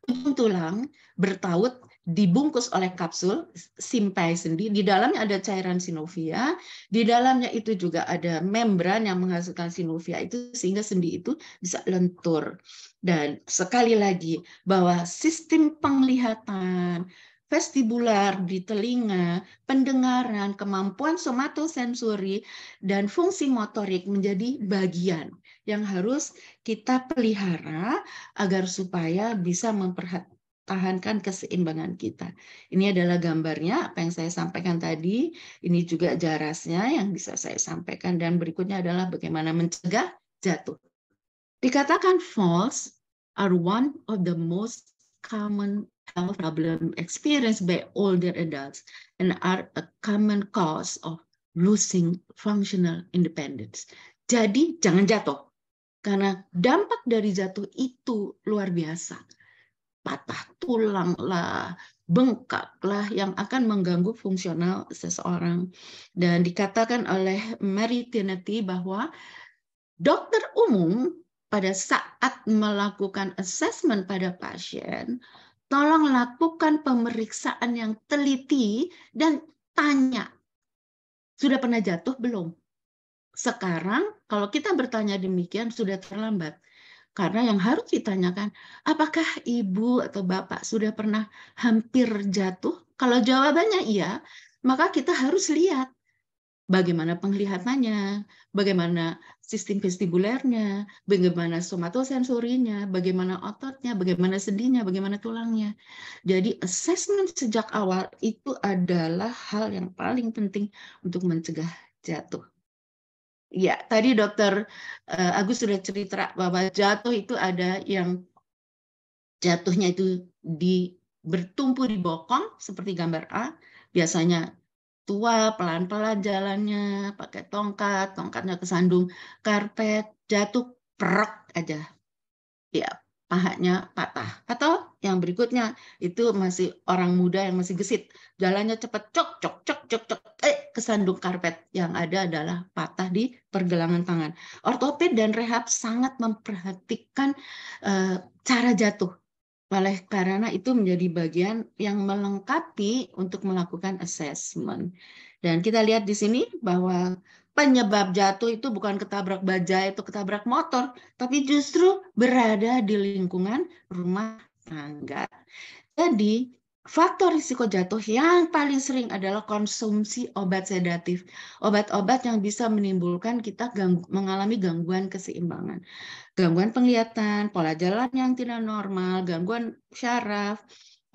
ujung tulang bertaut dibungkus oleh kapsul simpai sendi. Di dalamnya ada cairan sinovia, di dalamnya itu juga ada membran yang menghasilkan sinovia itu sehingga sendi itu bisa lentur. Dan sekali lagi bahwa sistem penglihatan, vestibular di telinga, pendengaran, kemampuan somatosensori, dan fungsi motorik menjadi bagian yang harus kita pelihara agar supaya bisa mempertahankan keseimbangan kita. Ini adalah gambarnya, apa yang saya sampaikan tadi. Ini juga jarasnya yang bisa saya sampaikan. Dan berikutnya adalah bagaimana mencegah jatuh. Dikatakan falls are one of the most common health problem experienced by older adults and are a common cause of losing functional independence. Jadi jangan jatuh, karena dampak dari jatuh itu luar biasa. Patah tulang lah, bengkak lah yang akan mengganggu fungsional seseorang. Dan dikatakan oleh Mary Tinnety bahwa dokter umum pada saat melakukan assessment pada pasien, tolong lakukan pemeriksaan yang teliti dan tanya, sudah pernah jatuh belum? Sekarang kalau kita bertanya demikian sudah terlambat. Karena yang harus ditanyakan, apakah ibu atau bapak sudah pernah hampir jatuh? Kalau jawabannya iya, maka kita harus lihat bagaimana penglihatannya, bagaimana sistem vestibulernya, bagaimana somatosensorinya, bagaimana ototnya, bagaimana sendinya, bagaimana tulangnya. Jadi assessment sejak awal itu adalah hal yang paling penting untuk mencegah jatuh. Ya, tadi Dokter Agus sudah cerita bahwa jatuh itu ada yang jatuhnya itu bertumpu di bokong seperti gambar A, biasanya tua, pelan-pelan jalannya, pakai tongkat, tongkatnya kesandung karpet, jatuh prek aja. Ya, pahanya patah. Atau yang berikutnya itu masih orang muda yang masih gesit, jalannya cepat, cok cok cok cok cok, kesandung karpet. Yang ada adalah patah di pergelangan tangan. Ortoped dan rehab sangat memperhatikan cara jatuh. Oleh karena itu menjadi bagian yang melengkapi untuk melakukan assessment. Dan kita lihat di sini bahwa penyebab jatuh itu bukan ketabrak bajai atau ketabrak motor, tapi justru berada di lingkungan rumah tangga. Jadi, faktor risiko jatuh yang paling sering adalah konsumsi obat sedatif. Obat-obat yang bisa menimbulkan kita mengalami gangguan keseimbangan. Gangguan penglihatan, pola jalan yang tidak normal, gangguan syaraf,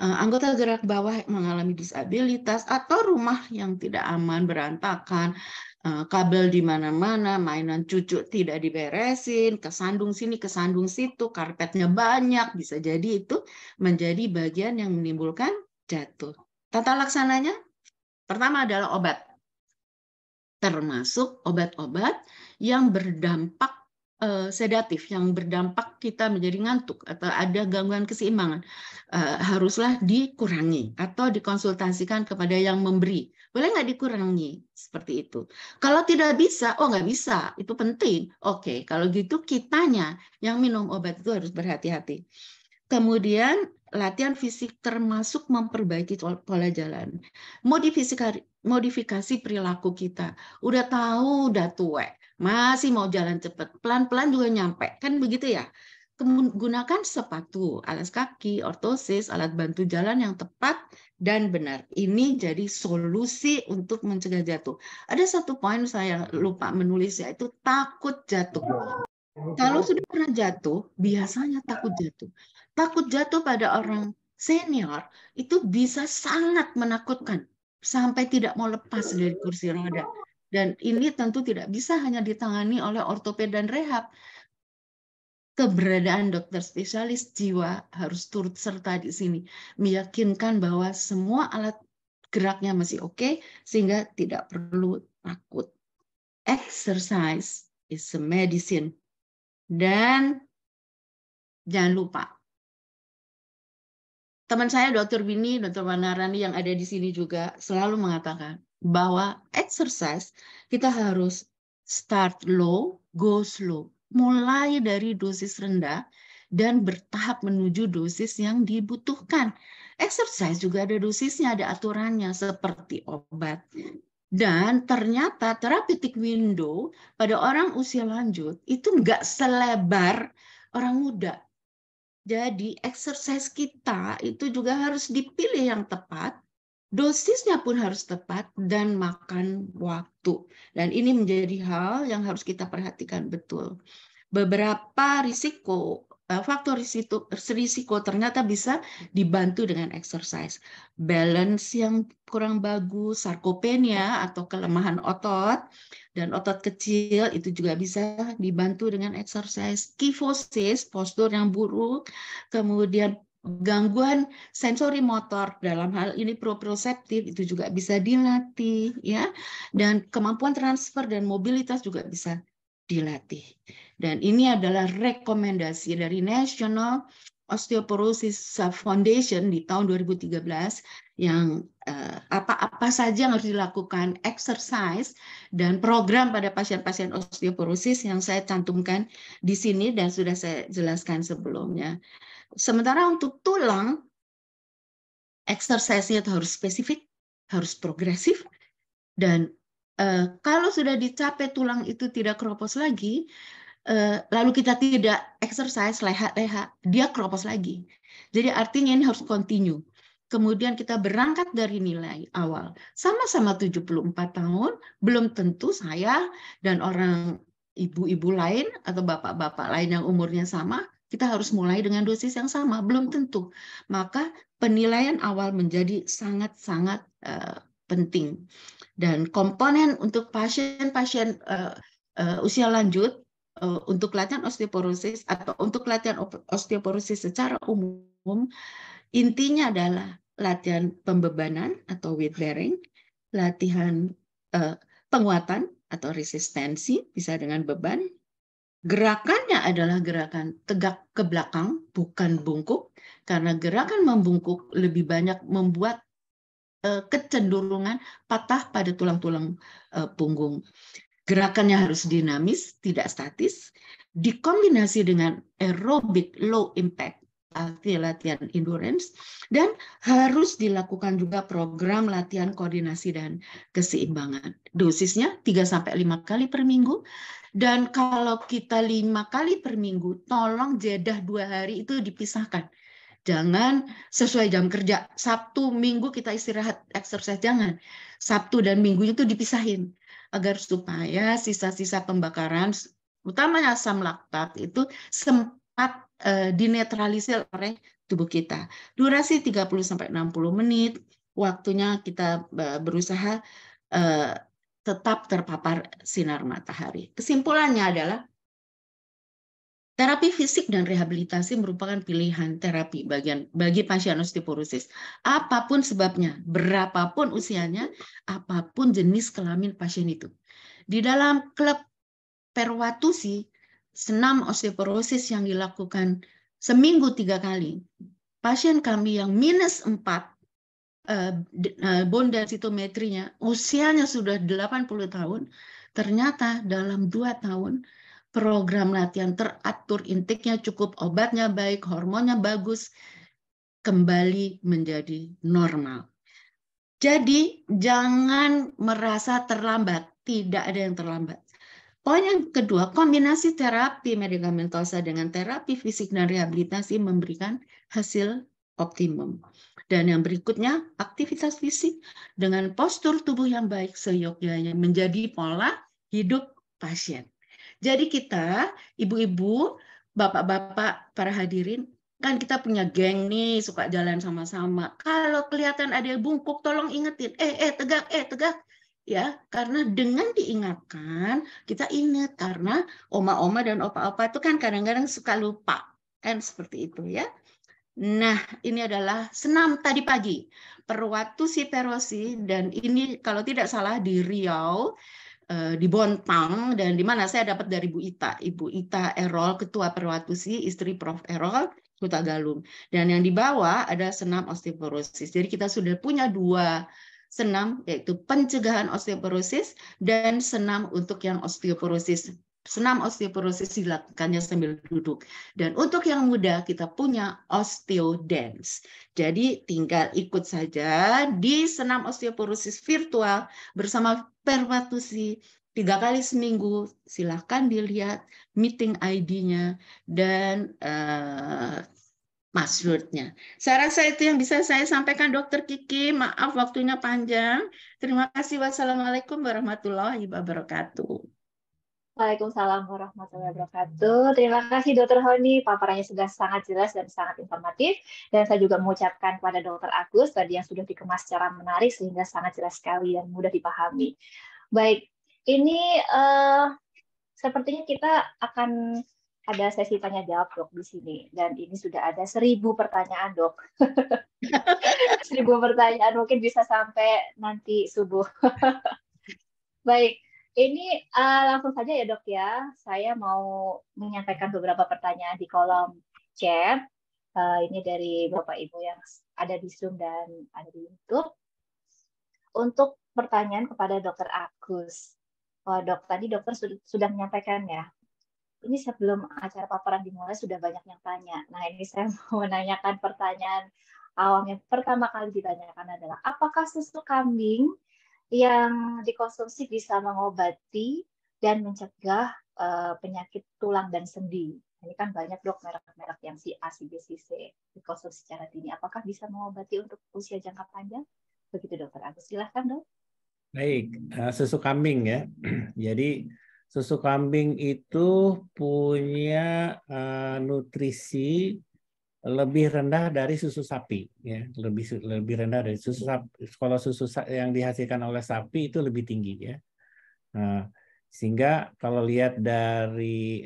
anggota gerak bawah mengalami disabilitas, atau rumah yang tidak aman, berantakan, kabel di mana-mana, mainan cucu tidak diberesin, kesandung sini, kesandung situ, karpetnya banyak, bisa jadi itu menjadi bagian yang menimbulkan jatuh. Tata laksananya, pertama adalah obat, termasuk obat-obat yang berdampak sedatif, yang berdampak kita menjadi ngantuk atau ada gangguan keseimbangan, haruslah dikurangi atau dikonsultasikan kepada yang memberi. Boleh nggak dikurangi? Seperti itu. Kalau tidak bisa, oh nggak bisa, itu penting. Oke, kalau gitu kitanya yang minum obat itu harus berhati-hati. Kemudian latihan fisik termasuk memperbaiki pola jalan. Modifikasi perilaku kita. Udah tahu, udah tua, masih mau jalan cepat, pelan-pelan juga nyampe, kan begitu ya? Gunakan sepatu, alas kaki, ortosis, alat bantu jalan yang tepat dan benar. Ini jadi solusi untuk mencegah jatuh. Ada satu poin saya lupa menulis, yaitu takut jatuh. Kalau sudah pernah jatuh, biasanya takut jatuh. Takut jatuh pada orang senior itu bisa sangat menakutkan sampai tidak mau lepas dari kursi roda. Dan ini tentu tidak bisa hanya ditangani oleh ortoped dan rehab. Keberadaan dokter spesialis jiwa harus turut serta di sini, meyakinkan bahwa semua alat geraknya masih oke, sehingga tidak perlu takut. Exercise is a medicine. Dan jangan lupa, teman saya Dr. Winnie, Dr. Wanarani yang ada di sini juga selalu mengatakan bahwa exercise kita harus start low, go slow. Mulai dari dosis rendah dan bertahap menuju dosis yang dibutuhkan. Exercise juga ada dosisnya, ada aturannya seperti obat. Dan ternyata therapeutic window pada orang usia lanjut itu nggak selebar orang muda. Jadi exercise kita itu juga harus dipilih yang tepat, dosisnya pun harus tepat, dan makan waktu. Dan ini menjadi hal yang harus kita perhatikan betul. Beberapa faktor risiko ternyata bisa dibantu dengan exercise. Balance yang kurang bagus, sarkopenia atau kelemahan otot, dan otot kecil itu juga bisa dibantu dengan exercise. Kyphosis, postur yang buruk, kemudian gangguan sensori motor, dalam hal ini proprioseptif, itu juga bisa dilatih, ya. Dan kemampuan transfer dan mobilitas juga bisa dilatih. Dan ini adalah rekomendasi dari National Osteoporosis Foundation di tahun 2013 yang apa-apa saja yang harus dilakukan, exercise dan program pada pasien-pasien osteoporosis yang saya cantumkan di sini dan sudah saya jelaskan sebelumnya. Sementara untuk tulang, exercise-nya harus spesifik, harus progresif, dan kalau sudah dicapai tulang itu tidak keropos lagi, lalu kita tidak exercise, leha-leha, dia keropos lagi. Jadi artinya ini harus continue. kemudian kita berangkat dari nilai awal. Sama-sama 74 tahun, belum tentu saya dan orang ibu-ibu lain atau bapak-bapak lain yang umurnya sama, kita harus mulai dengan dosis yang sama. Belum tentu. Maka penilaian awal menjadi sangat-sangat penting. Dan komponen untuk pasien-pasien usia lanjut, untuk latihan osteoporosis atau untuk latihan osteoporosis secara umum, intinya adalah latihan pembebanan atau weight bearing, latihan penguatan atau resistensi, bisa dengan beban. Gerakannya adalah gerakan tegak ke belakang, bukan bungkuk, karena gerakan membungkuk lebih banyak membuat kecenderungan patah pada tulang-tulang punggung. Gerakannya harus dinamis, tidak statis, dikombinasi dengan aerobik low impact, latihan endurance, dan harus dilakukan juga program latihan koordinasi dan keseimbangan. Dosisnya 3-5 kali per minggu, dan kalau kita 5 kali per minggu, tolong jeda 2 hari itu dipisahkan. Jangan sesuai jam kerja. Sabtu, Minggu kita istirahat, exercise. Jangan. Sabtu dan Minggu itu dipisahin. Agar supaya sisa-sisa pembakaran, utamanya asam laktat, itu sempat dinetralisir oleh tubuh kita. Durasi 30-60 menit. Waktunya kita berusaha tetap terpapar sinar matahari. Kesimpulannya adalah terapi fisik dan rehabilitasi merupakan pilihan terapi bagi pasien osteoporosis. Apapun sebabnya, berapapun usianya, apapun jenis kelamin pasien itu. Di dalam klub Perwatusi, senam osteoporosis yang dilakukan seminggu 3 kali, pasien kami yang -4 bone densitometrinya, usianya sudah 80 tahun, ternyata dalam 2 tahun, program latihan teratur, intake-nya cukup, obatnya baik, hormonnya bagus, kembali menjadi normal. Jadi jangan merasa terlambat, tidak ada yang terlambat. Poin yang kedua, kombinasi terapi medikamentosa dengan terapi fisik dan rehabilitasi memberikan hasil optimum. Dan yang berikutnya, aktivitas fisik dengan postur tubuh yang baik seyogyanya menjadi pola hidup pasien. Jadi kita, ibu-ibu, bapak-bapak, para hadirin, kan kita punya geng nih, suka jalan sama-sama. Kalau kelihatan ada yang bungkuk, tolong ingetin, tegak. Ya, karena dengan diingatkan, kita ingat. Karena oma-oma dan opa-opa itu kan kadang-kadang suka lupa. Kan seperti itu ya. Nah, ini adalah senam tadi pagi. Perwatusi Perosi, dan ini kalau tidak salah di Riau, di Bontang, dan di mana saya dapat dari Ibu Ita Erol, Ketua Perwatusi, istri Prof. Erol, Kota Galung. Dan yang di bawah ada senam osteoporosis. Jadi kita sudah punya 2 senam, yaitu pencegahan osteoporosis dan senam untuk yang osteoporosis. Senam osteoporosis dilakukannya sambil duduk. Dan untuk yang muda kita punya osteo dance. Jadi tinggal ikut saja di senam osteoporosis virtual bersama Perwatusi 3 kali seminggu. Silahkan dilihat meeting ID-nya dan password-nya. Saya rasa itu yang bisa saya sampaikan, Dr. Kiki. Maaf waktunya panjang. Terima kasih. Wassalamualaikum warahmatullahi wabarakatuh. Waalaikumsalam warahmatullahi wabarakatuh. Terima kasih Dr. Honi, paparannya sudah sangat jelas dan sangat informatif. Dan saya juga mengucapkan kepada Dr. Agus tadi yang sudah dikemas secara menarik sehingga sangat jelas sekali dan mudah dipahami. Baik, ini sepertinya kita akan ada sesi tanya jawab dok di sini, dan ini sudah ada 1000 pertanyaan dok. 1000 pertanyaan mungkin bisa sampai nanti subuh. Baik. Ini langsung saja ya dok ya, saya mau menyampaikan beberapa pertanyaan di kolom chat. Ini dari Bapak Ibu yang ada di Zoom dan ada di YouTube. Untuk pertanyaan kepada Dr. Agus. Dok, tadi dokter sudah menyampaikan ya, ini sebelum acara paparan dimulai sudah banyak yang tanya. Nah ini saya mau menanyakan pertanyaan awam yang pertama kali ditanyakan adalah, apakah susu kambing yang dikonsumsi bisa mengobati dan mencegah penyakit tulang dan sendi? Ini kan banyak dok merek-merek yang si A, si B, si C dikonsumsi secara dini. Apakah bisa mengobati untuk usia jangka panjang? Begitu dokter Agus. Silahkan dok. Baik, susu kambing ya. Jadi susu kambing itu punya nutrisi lebih rendah dari susu sapi ya, lebih rendah dari susu sapi. Kalau yang dihasilkan oleh sapi itu lebih tinggi ya. Nah, sehingga kalau lihat dari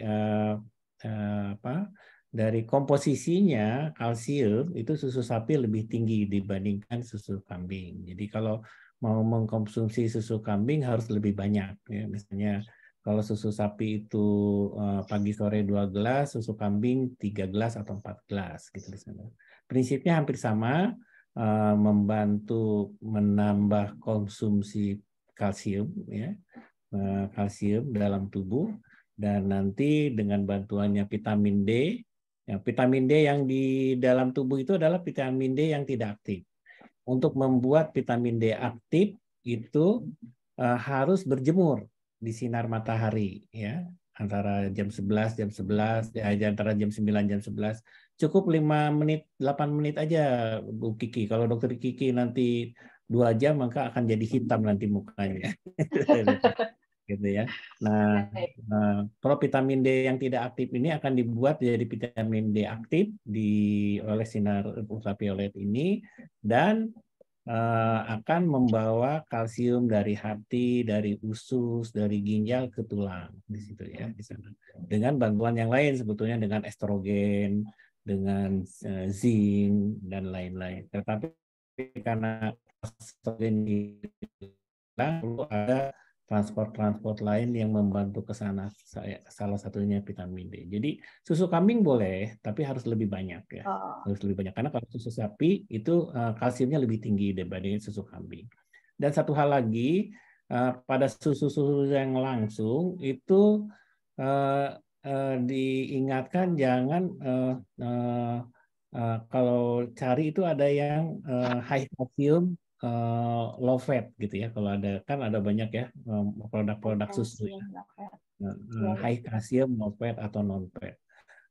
dari komposisinya kalsium itu susu sapi lebih tinggi dibandingkan susu kambing. Jadi kalau mau mengkonsumsi susu kambing harus lebih banyak ya. Misalnya kalau susu sapi itu pagi sore 2 gelas, susu kambing 3 gelas atau 4 gelas gitu di sana. Prinsipnya hampir sama, membantu menambah konsumsi kalsium ya, kalsium dalam tubuh, dan nanti dengan bantuannya vitamin D. Ya, vitamin D yang di dalam tubuh itu adalah vitamin D yang tidak aktif. Untuk membuat vitamin D aktif itu harus berjemur di sinar matahari ya, antara jam 11 ya, antara jam 9 jam 11. Cukup 5 menit 8 menit aja Bu Kiki. Kalau dokter Kiki nanti 2 jam maka akan jadi hitam nanti mukanya. Gitu ya. Nah, provitamin D yang tidak aktif ini akan dibuat jadi vitamin D aktif oleh sinar ultraviolet ini, dan akan membawa kalsium dari hati, dari usus, dari ginjal ke tulang di situ ya, di sana. Dengan bantuan yang lain sebetulnya, dengan estrogen, dengan zinc dan lain-lain. Tetapi karena estrogen perlu ada transport lain yang membantu ke sana, salah satunya vitamin D. Jadi susu kambing boleh, tapi harus lebih banyak ya. Harus lebih banyak, karena kalau susu sapi itu kalsiumnya lebih tinggi dibanding susu kambing. Dan satu hal lagi, pada susu yang langsung itu diingatkan jangan kalau cari itu ada yang high calcium low fat gitu ya. Kalau ada kan ada banyak ya produk-produk susu ya. High calcium, low fat atau non fat.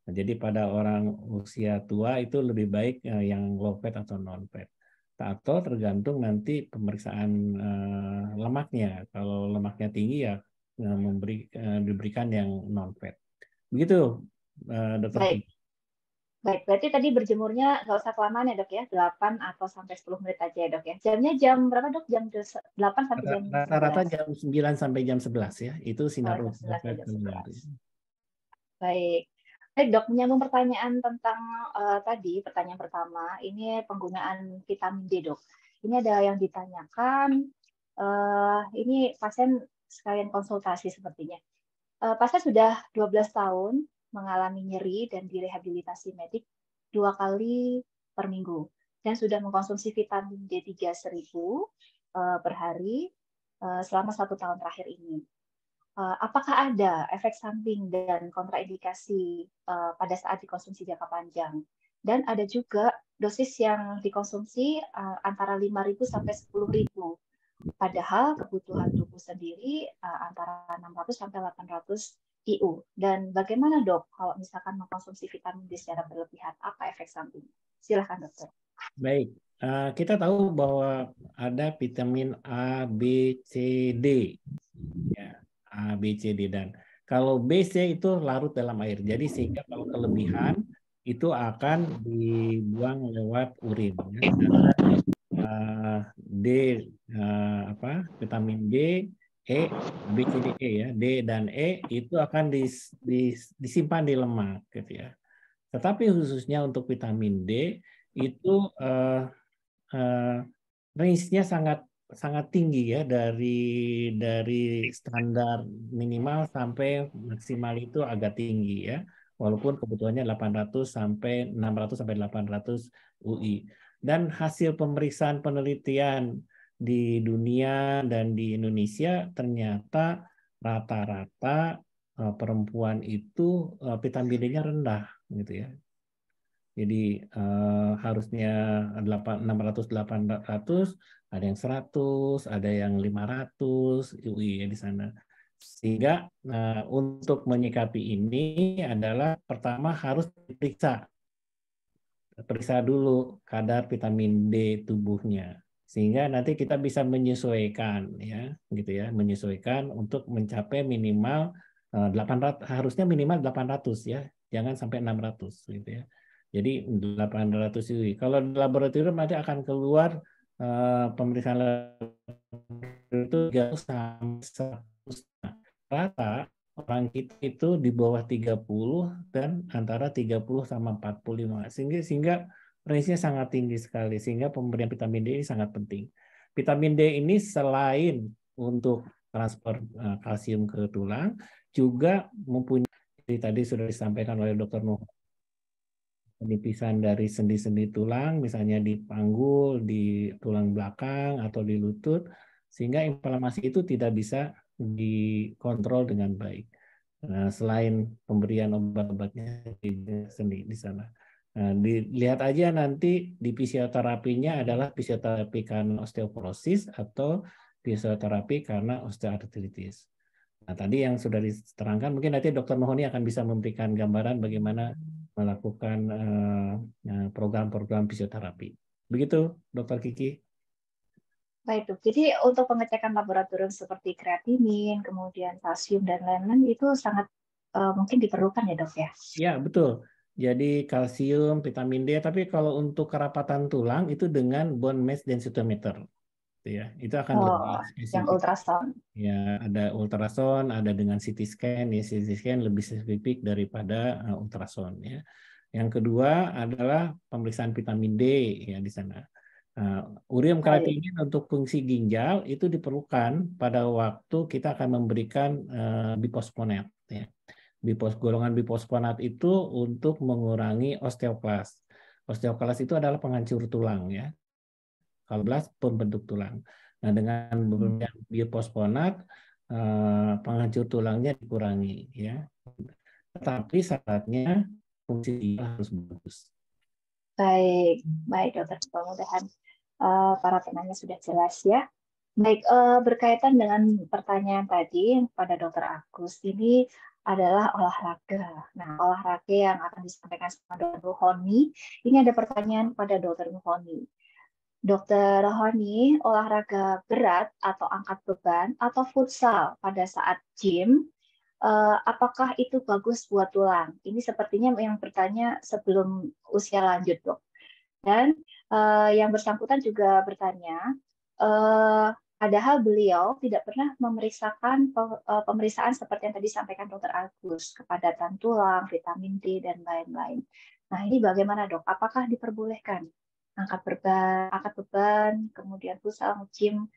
Nah, jadi pada orang usia tua itu lebih baik yang low fat atau non fat. Atau tergantung nanti pemeriksaan lemaknya. Kalau lemaknya tinggi ya diberikan yang non fat. Begitu, Dokter Kiki. Baik, berarti tadi berjemurnya nggak usah kelamaan ya dok ya, 8 atau sampai 10 menit aja ya dok ya. Jamnya jam berapa dok? Jam 8 sampai jam 11? Rata-rata jam 9 sampai jam 11 ya, itu sinar ultraviolet keluar. Baik. Baik dok, menyambung pertanyaan tentang tadi, pertanyaan pertama, ini penggunaan vitamin D dok. Ini ada yang ditanyakan, ini pasien sekalian konsultasi sepertinya. Pasien sudah 12 tahun, mengalami nyeri dan direhabilitasi medik 2 kali per minggu dan sudah mengkonsumsi vitamin D3 1000 per hari selama 1 tahun terakhir ini. Apakah ada efek samping dan kontraindikasi pada saat dikonsumsi jangka panjang? Dan ada juga dosis yang dikonsumsi antara 5.000 sampai 10.000. Padahal kebutuhan tubuh sendiri antara 600 sampai 800 IU. Dan bagaimana dok kalau misalkan mengkonsumsi vitamin D secara berlebihan? Apa efek samping? Silahkan dokter. Baik, kita tahu bahwa ada vitamin A, B, C, D. Ya, A, B, C, D. Dan kalau B, C itu larut dalam air. Jadi sehingga kalau kelebihan itu akan dibuang lewat urin. Ya. D, vitamin D, E, B, C, D, E ya, D dan E itu akan disimpan di lemak, gitu ya. Tetapi khususnya untuk vitamin D itu range-nya sangat tinggi ya, dari standar minimal sampai maksimal itu agak tinggi ya. Walaupun kebutuhannya 800 sampai 600 sampai 800 UI. Dan hasil pemeriksaan penelitian di dunia dan di Indonesia ternyata rata-rata perempuan itu vitamin D-nya rendah gitu ya. Jadi harusnya 600 800, ada yang 100, ada yang 500 UI ya di sana. Sehingga untuk menyikapi ini adalah pertama harus periksa dulu kadar vitamin D tubuhnya, sehingga nanti kita bisa menyesuaikan ya, gitu ya, menyesuaikan untuk mencapai minimal 800, harusnya minimal 800 ya, jangan sampai 600 gitu ya. Jadi 800 itu. Kalau di laboratorium nanti akan keluar pemeriksaan itu 300 sampai 100. Rata orang kita itu di bawah 30 dan antara 30 sama 45. Sehingga range-nya sangat tinggi sekali, sehingga pemberian vitamin D ini sangat penting. Vitamin D ini selain untuk transfer kalsium ke tulang, juga mempunyai, tadi sudah disampaikan oleh Dr. Nuh, penipisan dari sendi-sendi tulang, misalnya di panggul, di tulang belakang, atau di lutut, sehingga inflamasi itu tidak bisa dikontrol dengan baik. Nah, selain pemberian obat-obatnya di sana. Nah, dilihat aja nanti di fisioterapinya adalah fisioterapi karena osteoporosis atau fisioterapi karena osteoartritis. Nah, tadi yang sudah diterangkan, mungkin nanti Dr. Nuhoni akan bisa memberikan gambaran bagaimana melakukan program-program fisioterapi. Begitu, Dr. Kiki. Baik, Dok. Jadi untuk pengecekan laboratorium seperti kreatinin, kemudian kalsium dan lain-lain itu sangat mungkin diperlukan ya, Dok ya? Ya, betul. Jadi kalsium, vitamin D, tapi kalau untuk kerapatan tulang itu dengan bone mass densitometer. Ya, itu akan lebih spesifik. Yang ultrasound. Ya, ada ultrasound, ada dengan CT scan. Ya, CT scan lebih spesifik daripada ultrasound. Ya. Yang kedua adalah pemeriksaan vitamin D ya di sana. Urium kreatinin untuk fungsi ginjal itu diperlukan pada waktu kita akan memberikan bifosfonat. Ya. Golongan bifosfonat itu untuk mengurangi osteoklas. Osteoklas itu adalah penghancur tulang ya. Kalau pembentuk tulang. Nah, dengan pemberian bifosfonat penghancur tulangnya dikurangi ya. Tetapi syaratnya fungsi ginjal harus bagus. Baik, baik Dokter. Mudah-mudahan para penanya sudah jelas ya. Baik, berkaitan dengan pertanyaan tadi pada Dokter Agus, ini adalah olahraga. Nah, olahraga yang akan disampaikan sama Dokter Nuhoni, ini ada pertanyaan pada Dokter Nuhoni. Dokter Nuhoni, olahraga berat atau angkat beban atau futsal pada saat gym, apakah itu bagus buat tulang? Ini sepertinya yang bertanya sebelum usia lanjut, Dok. Dan yang bersangkutan juga bertanya, padahal beliau tidak pernah memeriksakan pemeriksaan seperti yang tadi disampaikan Dr. Agus, kepadatan tulang, vitamin D, dan lain-lain. Nah, ini bagaimana, Dok? Apakah diperbolehkan angkat beban, kemudian futsal, nge-gym,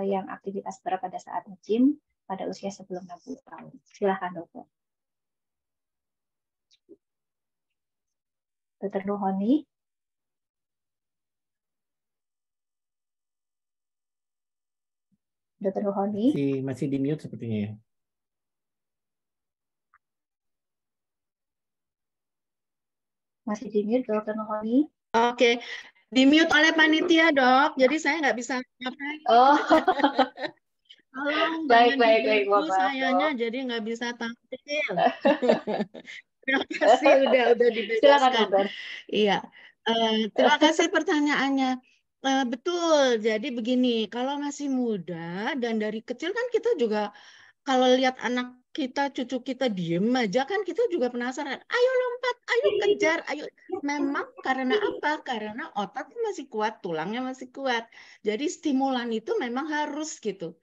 yang aktivitas berat pada saat nge-gym pada usia sebelum 60 tahun? Silakan, Dokter. Dr. Nuhoni. Dr. Nuhoni. Masih di mute sepertinya ya. Masih di mute, Dr. Nuhoni. Oke, di mute oleh panitia, Dok. Jadi saya nggak bisa ngapain. Oh. Tolong baik. sayanya jadi nggak bisa tampil. Terima kasih udah dibebaskan. Silakan, Dokter. Iya, terima kasih pertanyaannya. Betul, jadi begini, kalau masih muda dan dari kecil kan kita juga kalau lihat anak kita, cucu kita diem aja kan kita juga penasaran. Ayo lompat, ayo kejar, ayo. Memang karena apa? Karena otaknya masih kuat, tulangnya masih kuat. Jadi stimulan itu memang harus gitu.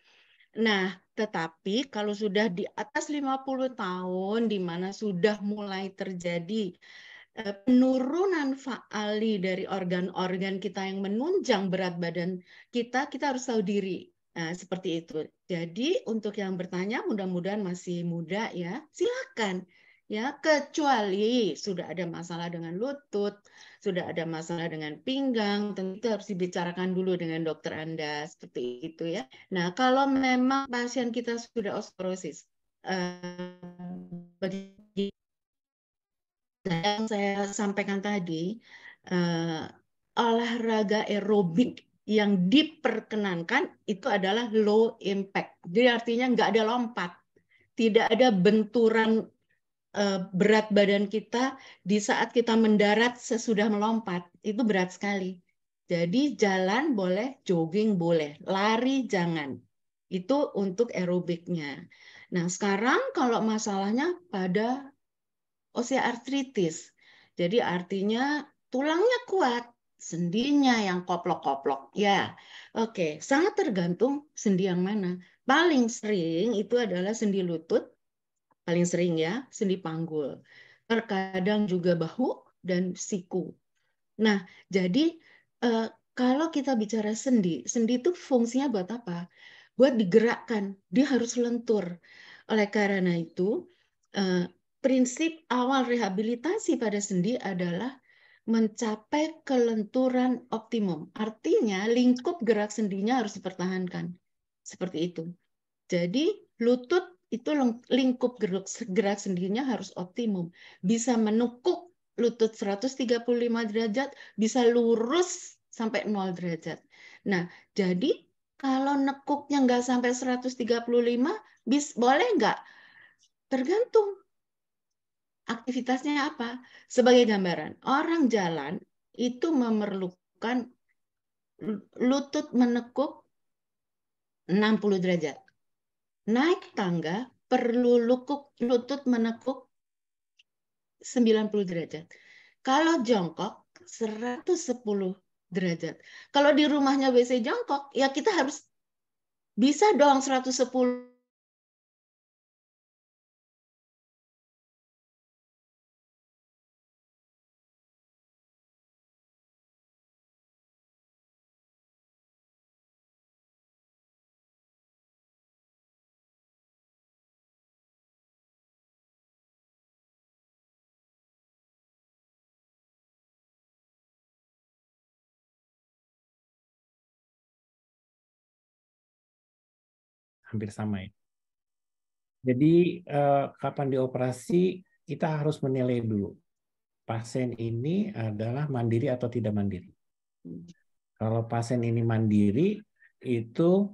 Nah, tetapi kalau sudah di atas 50 tahun, di mana sudah mulai terjadi penurunan faali dari organ-organ kita yang menunjang berat badan kita harus tahu diri. Nah, seperti itu. Jadi untuk yang bertanya mudah-mudahan masih muda ya, silakan. Ya, kecuali sudah ada masalah dengan lutut, sudah ada masalah dengan pinggang, tentu harus dibicarakan dulu dengan dokter Anda seperti itu ya. Nah, kalau memang pasien kita sudah osteoporosis, bagi yang saya sampaikan tadi, olahraga aerobik yang diperkenankan itu adalah low impact. Jadi artinya nggak ada lompat, tidak ada benturan berat badan kita di saat kita mendarat sesudah melompat. Itu berat sekali. Jadi jalan boleh, jogging boleh, lari jangan. Itu untuk aerobiknya. Nah, sekarang kalau masalahnya pada osteoartritis. Jadi artinya tulangnya kuat, sendinya yang koplok-koplok. Ya, oke. Sangat tergantung sendi yang mana. Paling sering itu adalah sendi lutut, paling sering ya, sendi panggul. Terkadang juga bahu dan siku. Nah, jadi kalau kita bicara sendi, sendi itu fungsinya buat apa? Buat digerakkan, dia harus lentur. Oleh karena itu, prinsip awal rehabilitasi pada sendi adalah mencapai kelenturan optimum. Artinya lingkup gerak sendinya harus dipertahankan. Seperti itu. Jadi lutut itu lingkup gerak sendinya harus optimum. Bisa menekuk lutut 135 derajat, bisa lurus sampai 0 derajat. Nah, jadi kalau nekuknya nggak sampai 135, boleh nggak? Tergantung aktivitasnya apa. Sebagai gambaran, orang jalan itu memerlukan lutut menekuk 60 derajat. Naik tangga perlu lutut menekuk 90 derajat. Kalau jongkok 110 derajat. Kalau di rumahnya WC jongkok, ya kita harus bisa dong 110. Hampir sama ya. Jadi kapan dioperasi kita harus menilai dulu pasien ini adalah mandiri atau tidak mandiri. Kalau pasien ini mandiri itu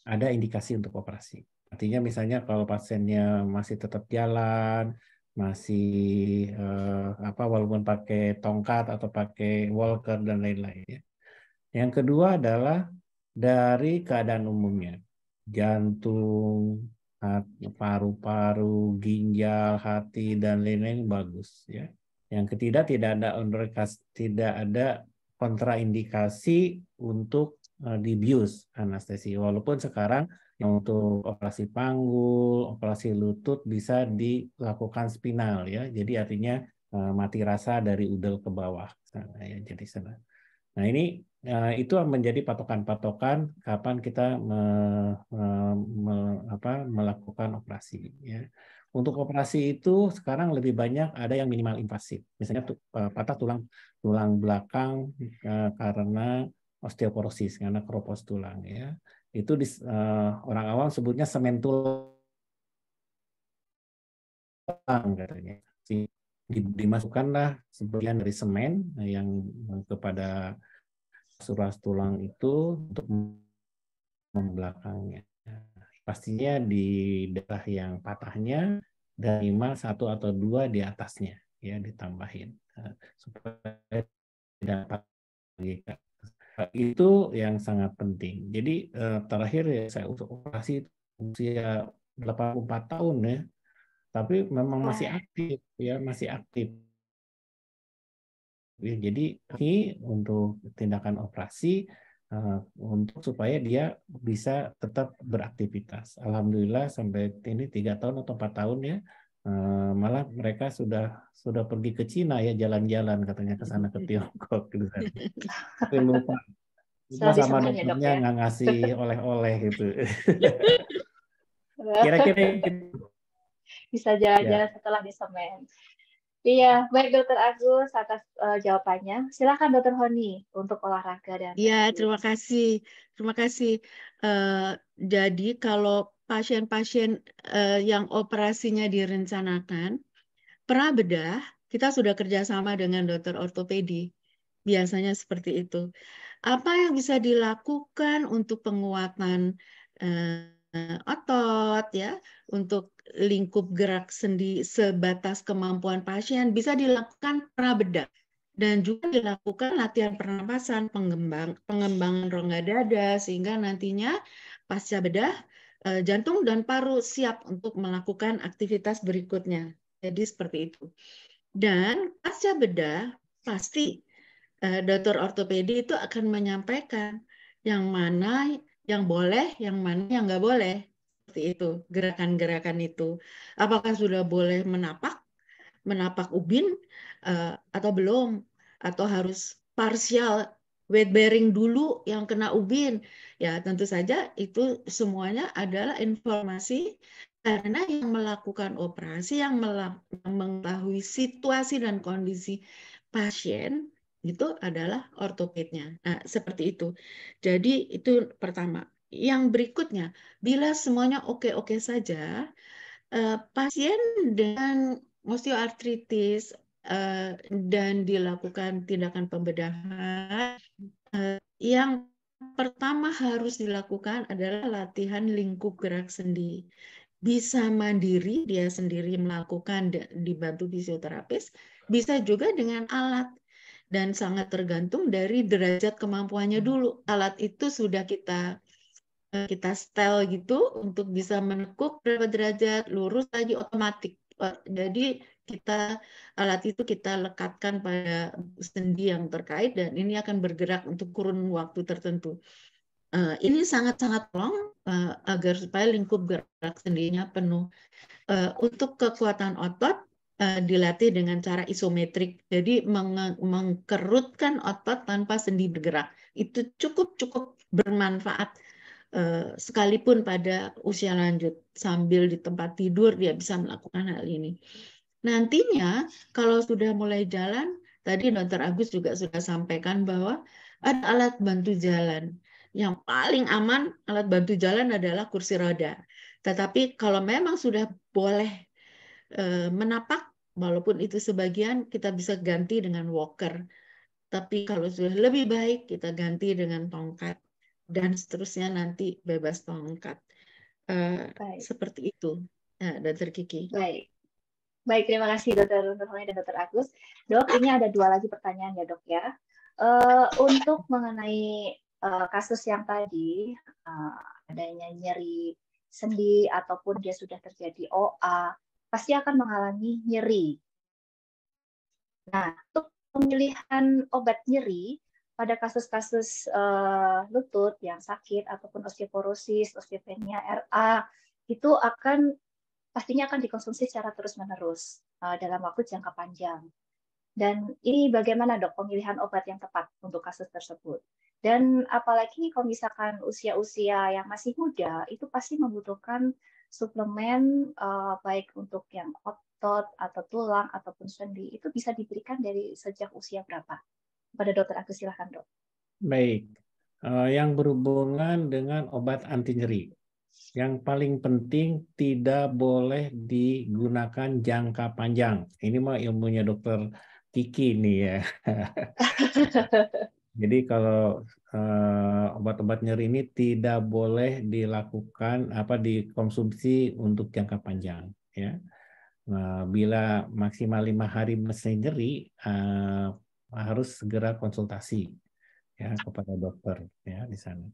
ada indikasi untuk operasi. Artinya misalnya kalau pasiennya masih tetap jalan, masih walaupun pakai tongkat atau pakai walker dan lain-lain ya. Yang kedua adalah dari keadaan umumnya. Jantung, paru-paru, ginjal, hati dan lain-lain bagus ya. Yang ketiga tidak ada kontraindikasi untuk dibius anestesi. Walaupun sekarang untuk operasi panggul, operasi lutut bisa dilakukan spinal ya. Jadi artinya mati rasa dari udel ke bawah. Ya, jadi sana. Nah ini itu menjadi patokan-patokan kapan kita melakukan operasi. Ya. Untuk operasi itu sekarang lebih banyak ada yang minimal invasif, misalnya patah tulang belakang karena osteoporosis, karena keropos tulang. Ya. Itu orang awam sebutnya semen tulang katanya. Dimasukkanlah sebagian dari semen yang kepada ruas tulang itu untuk membelakangnya. Pastinya di daerah yang patahnya dan minimal 1 atau 2 di atasnya ya ditambahin supaya tidak itu yang sangat penting. Jadi terakhir ya saya operasi usia 84 tahun ya. Tapi memang masih aktif ya, masih aktif. Ya, jadi ini untuk tindakan operasi untuk supaya dia bisa tetap beraktivitas. Alhamdulillah sampai ini 3 tahun atau 4 tahun ya, malah mereka sudah pergi ke Cina ya jalan-jalan katanya ke sana ke Tiongkok gitu kan. Tapi lupa sama dokternya nggak ngasih oleh-oleh gitu. Kira-kira bisa jalan-jalan setelah disemen. Iya, baik Dokter Agus atas jawabannya. Silakan Dokter Honi untuk olahraga dan. Iya, terima kasih. Terima kasih. Jadi kalau pasien-pasien yang operasinya direncanakan, pra bedah kita sudah kerjasama dengan dokter ortopedi. biasanya seperti itu. Apa yang bisa dilakukan untuk penguatan otot ya, untuk lingkup gerak sendi sebatas kemampuan pasien bisa dilakukan prabedah dan juga dilakukan latihan pernapasan, pengembangan rongga dada sehingga nantinya pasca bedah jantung dan paru siap untuk melakukan aktivitas berikutnya. Jadi seperti itu. Dan pasca bedah pasti dokter ortopedi itu akan menyampaikan yang mana yang boleh, yang mana yang nggak boleh. Seperti itu, gerakan-gerakan itu. Apakah sudah boleh menapak ubin atau belum? Atau harus parsial weight bearing dulu yang kena ubin? Ya tentu saja itu semuanya adalah informasi karena yang melakukan operasi, yang mengetahui situasi dan kondisi pasien itu adalah ortopednya. Nah, seperti itu. Jadi itu pertama. Yang berikutnya, bila semuanya oke-oke saja, pasien dengan osteoartritis dan dilakukan tindakan pembedahan, yang pertama harus dilakukan adalah latihan lingkup gerak sendi. Bisa mandiri, dia sendiri melakukan dibantu fisioterapis, bisa juga dengan alat. Dan sangat tergantung dari derajat kemampuannya dulu. Alat itu sudah kita setel gitu untuk bisa menekuk berapa derajat, lurus lagi otomatis. Jadi alat itu kita lekatkan pada sendi yang terkait dan ini akan bergerak untuk kurun waktu tertentu. Ini sangat-sangat tolong agar supaya lingkup gerak sendinya penuh. Untuk kekuatan otot dilatih dengan cara isometrik. Jadi mengkerutkan otot tanpa sendi bergerak. Itu cukup bermanfaat sekalipun pada usia lanjut. Sambil di tempat tidur dia bisa melakukan hal ini. Nantinya kalau sudah mulai jalan, tadi Dr. Agus juga sudah sampaikan bahwa ada alat bantu jalan. Yang paling aman alat bantu jalan adalah kursi roda. Tetapi kalau memang sudah boleh menapak, walaupun itu sebagian, kita bisa ganti dengan walker. Tapi kalau sudah lebih baik, kita ganti dengan tongkat. Dan seterusnya nanti bebas tongkat. Seperti itu, Dr. Kiki. Baik, terima kasih Dr. Nurhani dan Dr. Agus. Dok, ini ada 2 lagi pertanyaan ya dok ya. Untuk mengenai kasus yang tadi, adanya nyeri sendi ataupun dia sudah terjadi OA, pasti akan mengalami nyeri. Nah, untuk pemilihan obat nyeri pada kasus-kasus lutut yang sakit ataupun osteoporosis, osteopenia, RA, itu pastinya akan dikonsumsi secara terus-menerus dalam waktu jangka panjang. Dan ini bagaimana dok pemilihan obat yang tepat untuk kasus tersebut? Dan apalagi kalau misalkan usia-usia yang masih muda, itu pasti membutuhkan suplemen baik untuk yang otot atau tulang ataupun sendi, itu bisa diberikan dari sejak usia berapa? Pada Dr. Agus, silakan dok. Baik, yang berhubungan dengan obat anti nyeri. Yang paling penting tidak boleh digunakan jangka panjang. Ini mah ilmunya dokter Kiki nih ya. Jadi kalau obat-obat nyeri ini tidak boleh dilakukan dikonsumsi untuk jangka panjang ya. Bila maksimal 5 hari masih nyeri harus segera konsultasi ya kepada dokter ya di sana.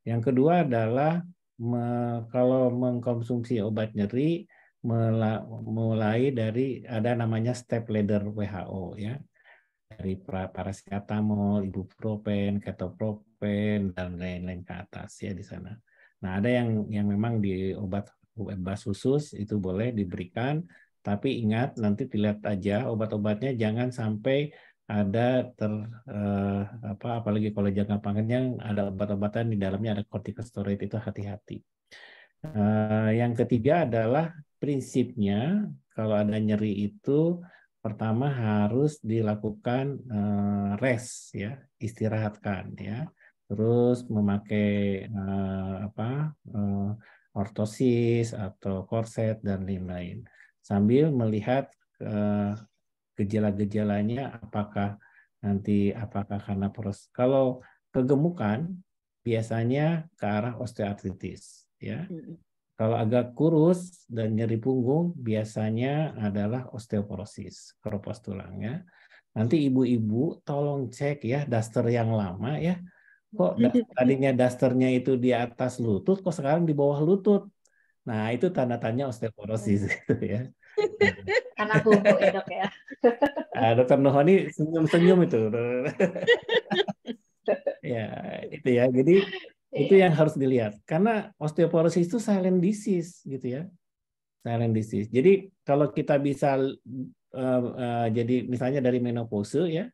Yang kedua adalah kalau mengkonsumsi obat nyeri mulai dari ada namanya step ladder WHO ya, dari paracetamol, ibuprofen, ketoprofen dan lain-lain ke atas ya di sana. Nah ada yang memang di obat khusus itu boleh diberikan, tapi ingat nanti dilihat aja obat-obatnya jangan sampai ada apalagi kalau jangka panjang ada obat-obatan di dalamnya ada corticosteroid, itu hati-hati. Yang ketiga adalah prinsipnya kalau ada nyeri itu pertama harus dilakukan rest ya, istirahatkan ya. Terus memakai ortosis atau korset dan lain-lain. Sambil melihat gejala-gejalanya apakah Nanti apakah karena kalau kegemukan biasanya ke arah osteoartritis, ya. Kalau agak kurus dan nyeri punggung biasanya adalah osteoporosis, keropos tulang, ya. Nanti ibu-ibu tolong cek ya daster yang lama ya. Kok tadinya dasternya itu di atas lutut, kok sekarang di bawah lutut? Nah, itu tanda tanya osteoporosis gitu ya. Karena bubuk ya dok ya. Dokter Nohoni senyum-senyum itu. Ya, itu ya. Jadi itu Iya. yang harus dilihat. Karena osteoporosis itu silent disease gitu ya. Silent disease. Jadi kalau kita bisa jadi misalnya dari menopause ya,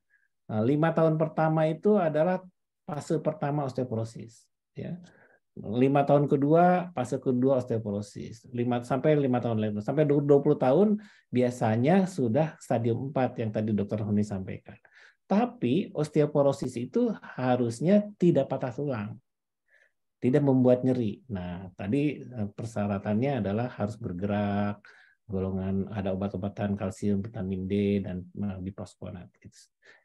5 tahun pertama itu adalah fase pertama osteoporosis. Ya. 5 tahun kedua, fase kedua osteoporosis. 5 tahun lalu. Sampai 20 tahun biasanya sudah stadium 4 yang tadi Dokter Honi sampaikan. Tapi osteoporosis itu harusnya tidak patah tulang. Tidak membuat nyeri. Nah, tadi persyaratannya adalah harus bergerak, golongan ada obat-obatan kalsium, vitamin D, dan bisfosfonat.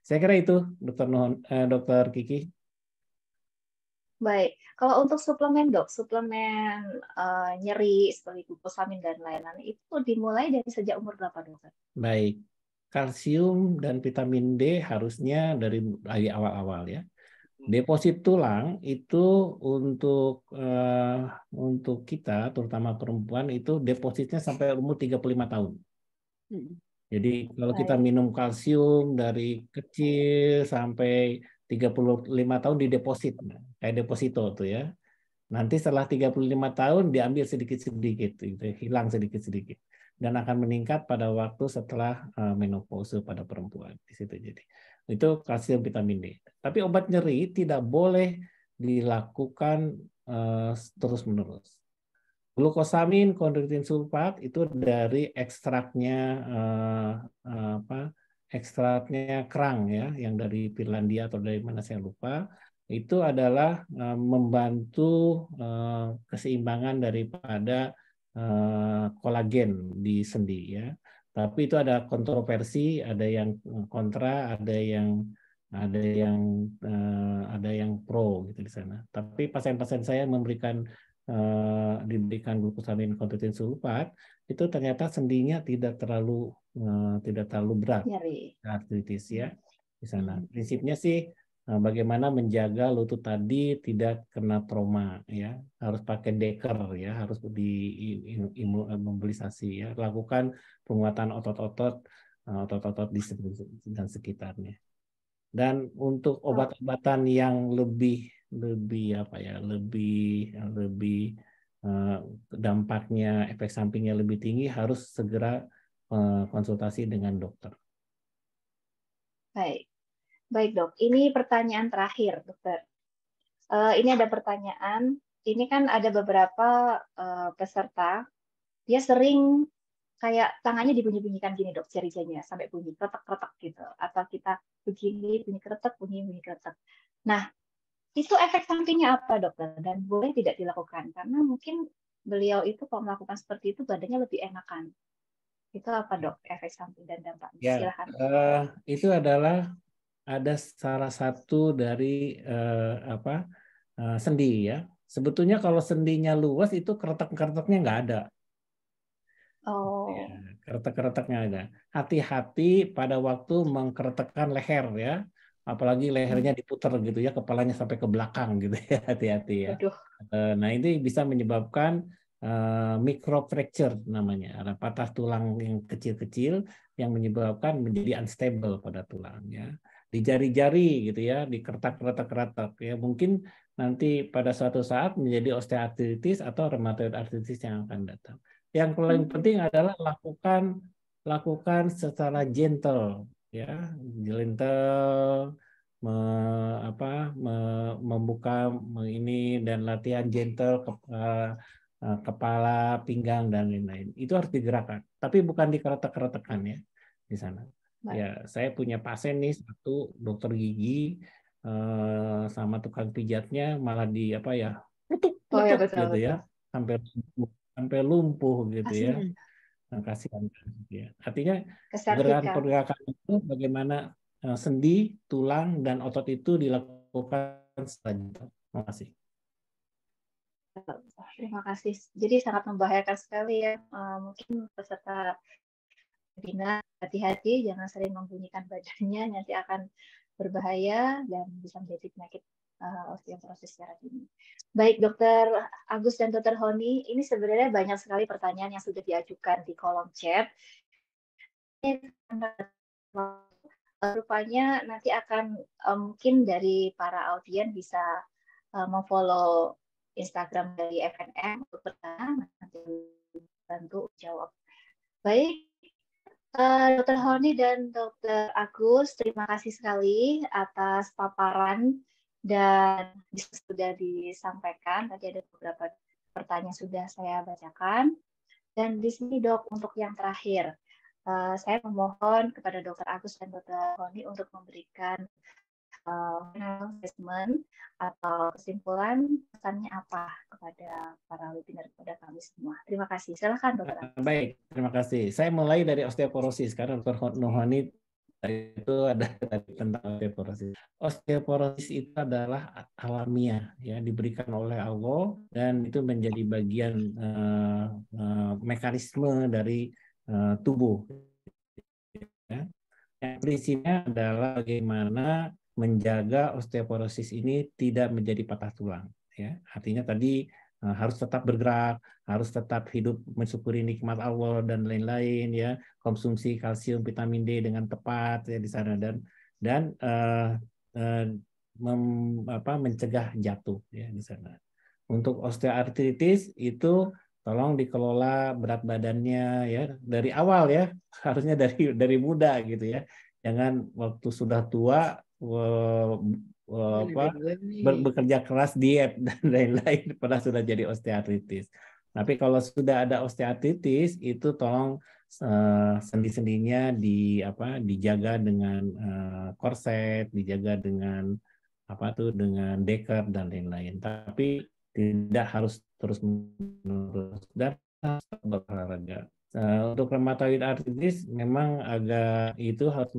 Saya kira itu, Dokter Kiki. Baik, kalau untuk suplemen dok, suplemen nyeri seperti glukosamin dan lain-lain itu dimulai dari sejak umur berapa dokter? Baik, kalsium dan vitamin D harusnya dari awal-awal ya. Deposit tulang itu untuk kita, terutama perempuan itu depositnya sampai umur 35 tahun. Jadi kalau kita minum kalsium dari kecil sampai 35 tahun dideposit, kayak deposito tuh ya. Nanti setelah 35 tahun diambil sedikit-sedikit, gitu, hilang sedikit-sedikit. Dan akan meningkat pada waktu setelah menopause pada perempuan. Di situ jadi. Itu kalsium vitamin D. Tapi obat nyeri tidak boleh dilakukan terus-menerus. Glukosamin, kondroitin sulfat itu dari ekstraknya ekstraknya kerang ya, yang dari Finlandia atau dari mana saya lupa. Itu adalah membantu keseimbangan daripada kolagen di sendi ya. Tapi itu ada kontroversi, ada yang kontra, ada yang pro gitu di sana. Tapi pasien-pasien saya diberikan glukosamin kondroitin sulfat itu ternyata sendinya tidak terlalu berat artritis ya di sana. Prinsipnya sih bagaimana menjaga lutut tadi tidak kena trauma ya, harus pakai deker ya, harus imobilisasi ya, lakukan penguatan otot-otot di sekitarnya. Dan untuk obat-obatan yang lebih dampaknya, efek sampingnya lebih tinggi, harus segera konsultasi dengan dokter. Baik dok. Ini pertanyaan terakhir dokter. Ini ada pertanyaan. Ini kan ada beberapa peserta, dia sering kayak tangannya dibunyi-bunyikan gini dok, jari-jarinya sampai bunyi kretek-kretek gitu. Atau kita begini bunyi kretek, bunyi kretek. Nah, itu efek sampingnya apa dokter? Dan boleh tidak dilakukan? Karena mungkin beliau itu kalau melakukan seperti itu badannya lebih enakan. Itu apa dok efek samping dan dampaknya? Ya, silakan. Itu adalah ada salah satu dari sendi ya. Sebetulnya kalau sendinya luas itu kretek-kreteknya nggak ada. Ya, kretek-kreteknya ada. Hati-hati pada waktu mengkretekkan leher ya. Apalagi lehernya diputar gitu ya, kepalanya sampai ke belakang gitu ya, hati-hati ya. Nah, ini bisa menyebabkan microfracture namanya, ada patah tulang yang kecil-kecil yang menyebabkan menjadi unstable pada tulang ya. Di jari-jari gitu ya, di kretek-kretek ya, mungkin nanti pada suatu saat menjadi osteoartritis atau rheumatoid arthritis yang akan datang. Yang paling penting adalah lakukan secara gentle ya, gentle, membuka ini dan latihan gentle kepala, pinggang dan lain-lain. Itu harus digerakkan, tapi bukan dikeretek-keretekan ya di sana. Ya, saya punya pasien nih satu dokter gigi sama tukang pijatnya malah di petuk gitu ya, sampai lumpuh gitu ya. Nah, kasihan gitu ya. Artinya pergerakan itu bagaimana sendi, tulang, dan otot itu dilakukan selanjutnya. Terima kasih. Terima kasih. Jadi sangat membahayakan sekali ya. Mungkin peserta webinar hati-hati, jangan sering membunyikan badannya, nanti akan berbahaya dan bisa menjadi penyakit osteoporosis secara dini. Baik, Dokter Agus dan Dokter Honi, ini sebenarnya banyak sekali pertanyaan yang sudah diajukan di kolom chat. Rupanya nanti akan mungkin dari para audien bisa memfollow Instagram dari FNM untuk bertanya, nanti bantu jawab. Baik, Dr. Honi dan Dr. Agus, terima kasih sekali atas paparan dan sudah disampaikan. Tadi ada beberapa pertanyaan sudah saya bacakan. Dan di sini Dok, untuk yang terakhir, saya memohon kepada Dr. Agus dan Dr. Honi untuk memberikan assessment atau kesimpulan pesannya apa kepada para webinar, kepada kami semua. Terima kasih. Silakan Dr. Agus. Baik, terima kasih. Saya mulai dari osteoporosis karena Dr. Honi itu ada tentang osteoporosis. Osteoporosis itu adalah alamiah, ya, diberikan oleh Allah dan itu menjadi bagian mekanisme dari tubuh. Ya. Yang prinsipnya adalah bagaimana menjaga osteoporosis ini tidak menjadi patah tulang. Ya, artinya tadi harus tetap bergerak, harus tetap hidup mensyukuri nikmat Allah dan lain-lain, ya, konsumsi kalsium, vitamin D dengan tepat ya di sana dan mencegah jatuh ya di sana. Untuk osteoartritis itu tolong dikelola berat badannya ya dari awal ya, harusnya dari muda gitu ya. Jangan waktu sudah tua bekerja keras, diet dan lain-lain pernah sudah jadi osteoartritis. Tapi kalau sudah ada osteoartritis itu tolong sendi-sendinya dijaga dengan korset, dijaga dengan dengan deker dan lain-lain. Tapi tidak harus terus-menerus dan berolahraga. Untuk rheumatoid arthritis memang agak itu harus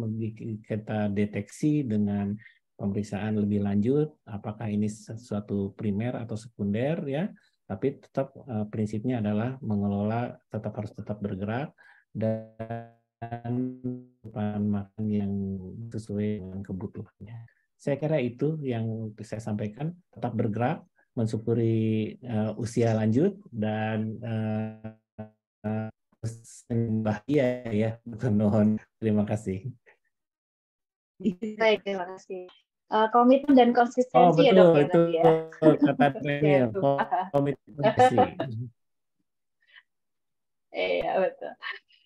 kita deteksi dengan pemeriksaan lebih lanjut apakah ini sesuatu primer atau sekunder ya, tapi tetap prinsipnya adalah mengelola harus tetap bergerak dan makan yang sesuai dengan kebutuhannya. Saya kira itu yang saya sampaikan, tetap bergerak, mensyukuri usia lanjut dan bahagia ya, mohon terima kasih. Baik, terima kasih. Komitmen dan konsistensi ya Dok ya itu tadi ya. kata Premier, komitmen. Iya betul.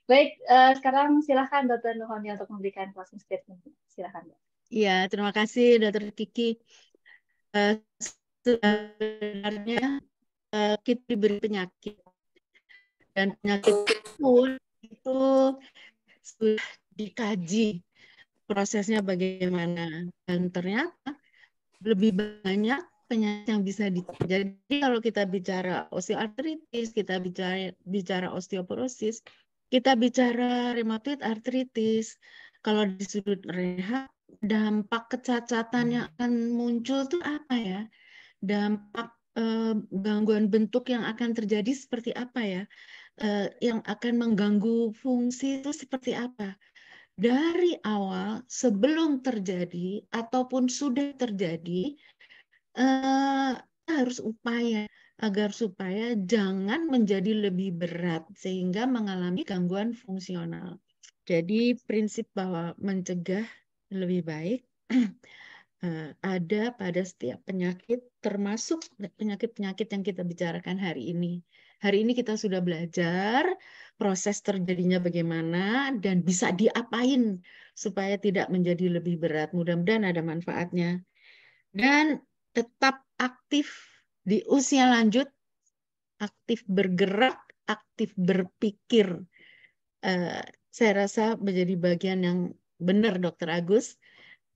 Baik, sekarang silakan Dr. Nuhoni untuk memberikan closing statement. Silakan. Iya, terima kasih Dr. Kiki. Sebenarnya kita diberi penyakit dan penyakit pun itu sudah dikaji prosesnya bagaimana dan ternyata lebih banyak penyakit yang bisa jadi kalau kita bicara osteoartritis, kita bicara osteoporosis, kita bicara rheumatoid arthritis. Kalau di sudut rehab, dampak kecacatan yang akan muncul itu apa ya? Dampak gangguan bentuk yang akan terjadi seperti apa ya? Yang akan mengganggu fungsi itu seperti apa? Dari awal sebelum terjadi ataupun sudah terjadi harus upaya agar supaya jangan menjadi lebih berat sehingga mengalami gangguan fungsional. Jadi prinsip bahwa mencegah lebih baik ada pada setiap penyakit, termasuk penyakit-penyakit yang kita bicarakan hari ini. Hari ini kita sudah belajar proses terjadinya bagaimana dan bisa diapain supaya tidak menjadi lebih berat. Mudah-mudahan ada manfaatnya. Dan tetap aktif di usia lanjut, aktif bergerak, aktif berpikir. Saya rasa menjadi bagian yang benar Dr. Agus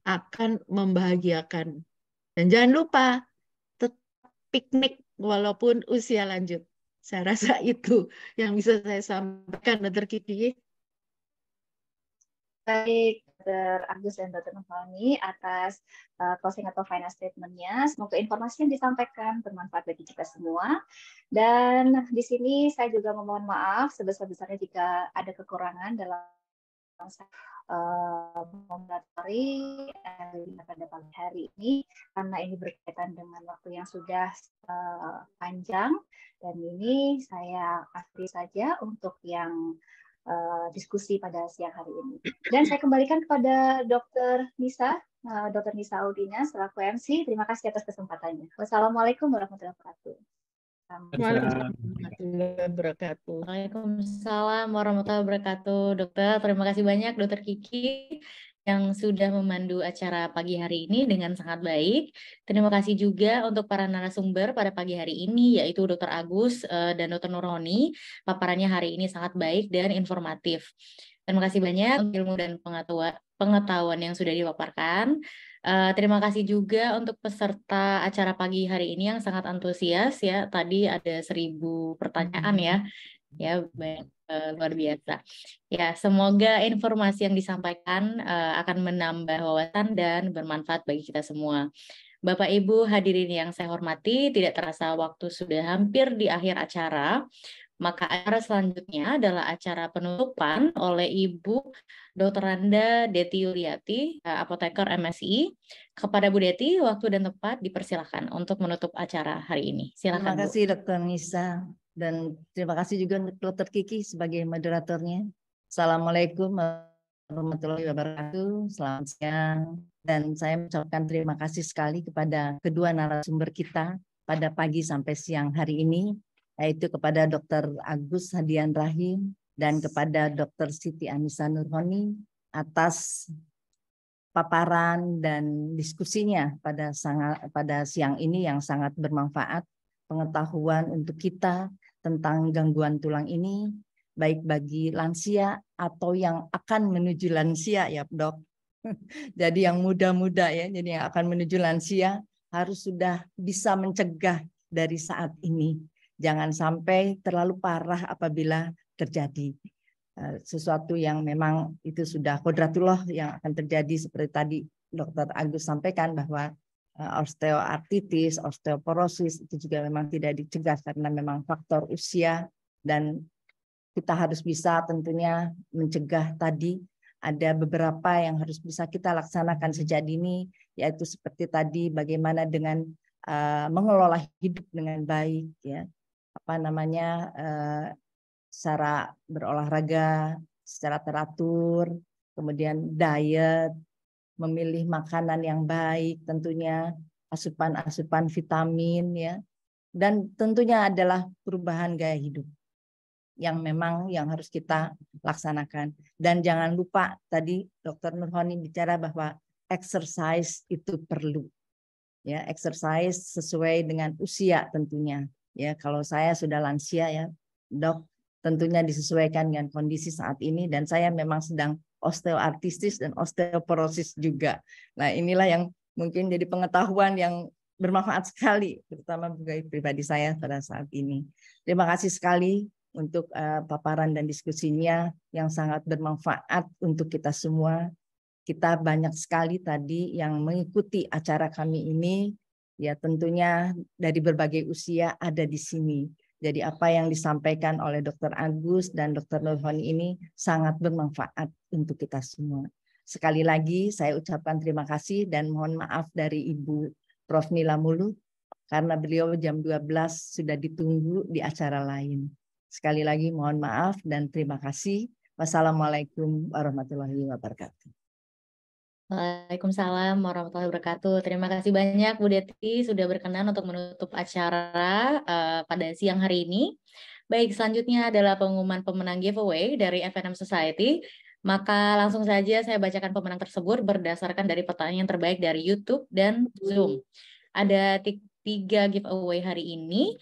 akan membahagiakan. Dan jangan lupa tetap piknik walaupun usia lanjut. Saya rasa itu yang bisa saya sampaikan, Dr. Kiki. Baik, Dr. Agus dan Dr. Nurhani atas closing atau final statement-nya. Semoga informasi yang disampaikan bermanfaat bagi kita semua. Dan di sini saya juga memohon maaf sebesar-besarnya jika ada kekurangan dalam memonitori pada pagi hari ini, karena ini berkaitan dengan waktu yang sudah panjang, dan ini saya akhiri saja untuk yang diskusi pada siang hari ini. Dan saya kembalikan kepada Dr. Nisa, Dr. Nisa Audina selaku MC. Terima kasih atas kesempatannya. Wassalamualaikum warahmatullahi wabarakatuh. Waalaikumsalam warahmatullahi wabarakatuh. Dokter, terima kasih banyak Dokter Kiki yang sudah memandu acara pagi hari ini dengan sangat baik. Terima kasih juga untuk para narasumber pada pagi hari ini, yaitu Dr. Agus dan Dr. Nurhani. Paparannya hari ini sangat baik dan informatif. Terima kasih banyak untuk ilmu dan pengetahuan yang sudah dipaparkan. Terima kasih juga untuk peserta acara pagi hari ini yang sangat antusias ya. Tadi ada 1000 pertanyaan ya luar biasa. Ya, semoga informasi yang disampaikan akan menambah wawasan dan bermanfaat bagi kita semua. Bapak Ibu hadirin yang saya hormati, tidak terasa waktu sudah hampir di akhir acara. Maka acara selanjutnya adalah acara penutupan oleh Ibu Dr. Randa Deti Yuliati, apoteker MSI. Kepada Bu Deti, waktu dan tempat dipersilakan untuk menutup acara hari ini. Silakan. Terima kasih Dr. Nisa, dan terima kasih juga untuk Dr. Kiki sebagai moderatornya. Assalamualaikum warahmatullahi wabarakatuh. Selamat siang. Dan saya mengucapkan terima kasih sekali kepada kedua narasumber kita pada pagi sampai siang hari ini, yaitu kepada Dr. Agus Hadian Rahim dan kepada Dr. Siti Anissa Nurhani atas paparan dan diskusinya pada siang ini yang sangat bermanfaat, pengetahuan untuk kita tentang gangguan tulang ini, baik bagi lansia atau yang akan menuju lansia ya Dok. Jadi yang muda-muda ya, jadi yang akan menuju lansia harus sudah bisa mencegah dari saat ini. Jangan sampai terlalu parah apabila terjadi sesuatu yang memang itu sudah kodratullah yang akan terjadi, seperti tadi Dr. Agus sampaikan bahwa osteoartritis, osteoporosis itu juga memang tidak dicegah karena memang faktor usia, dan kita harus bisa tentunya mencegah tadi. Ada beberapa yang harus bisa kita laksanakan sejak dini, yaitu seperti tadi bagaimana dengan mengelola hidup dengan baik ya. Secara berolahraga secara teratur, kemudian diet, memilih makanan yang baik, tentunya asupan-asupan vitamin ya, dan tentunya adalah perubahan gaya hidup yang memang yang harus kita laksanakan. Dan jangan lupa tadi Dr. Nurhani bicara bahwa exercise itu perlu ya, exercise sesuai dengan usia tentunya. Ya, kalau saya sudah lansia ya, Dok, tentunya disesuaikan dengan kondisi saat ini, dan saya memang sedang osteoartritis dan osteoporosis juga. Nah, inilah yang mungkin jadi pengetahuan yang bermanfaat sekali, terutama bagi pribadi saya pada saat ini. Terima kasih sekali untuk paparan dan diskusinya yang sangat bermanfaat untuk kita semua. Kita banyak sekali tadi yang mengikuti acara kami ini. Ya, tentunya dari berbagai usia ada di sini. Jadi apa yang disampaikan oleh Dr. Agus dan Dr. Nurhani ini sangat bermanfaat untuk kita semua. Sekali lagi saya ucapkan terima kasih dan mohon maaf dari Ibu Prof. Nila Muluk karena beliau jam 12 sudah ditunggu di acara lain. Sekali lagi mohon maaf dan terima kasih. Wassalamualaikum warahmatullahi wabarakatuh. Waalaikumsalam warahmatullahi wabarakatuh. Terima kasih banyak Bu Deti sudah berkenan untuk menutup acara pada siang hari ini. Baik, selanjutnya adalah pengumuman pemenang giveaway dari FNM Society. Maka langsung saja saya bacakan pemenang tersebut berdasarkan dari pertanyaan terbaik dari YouTube dan Zoom. Ada 3 giveaway hari ini.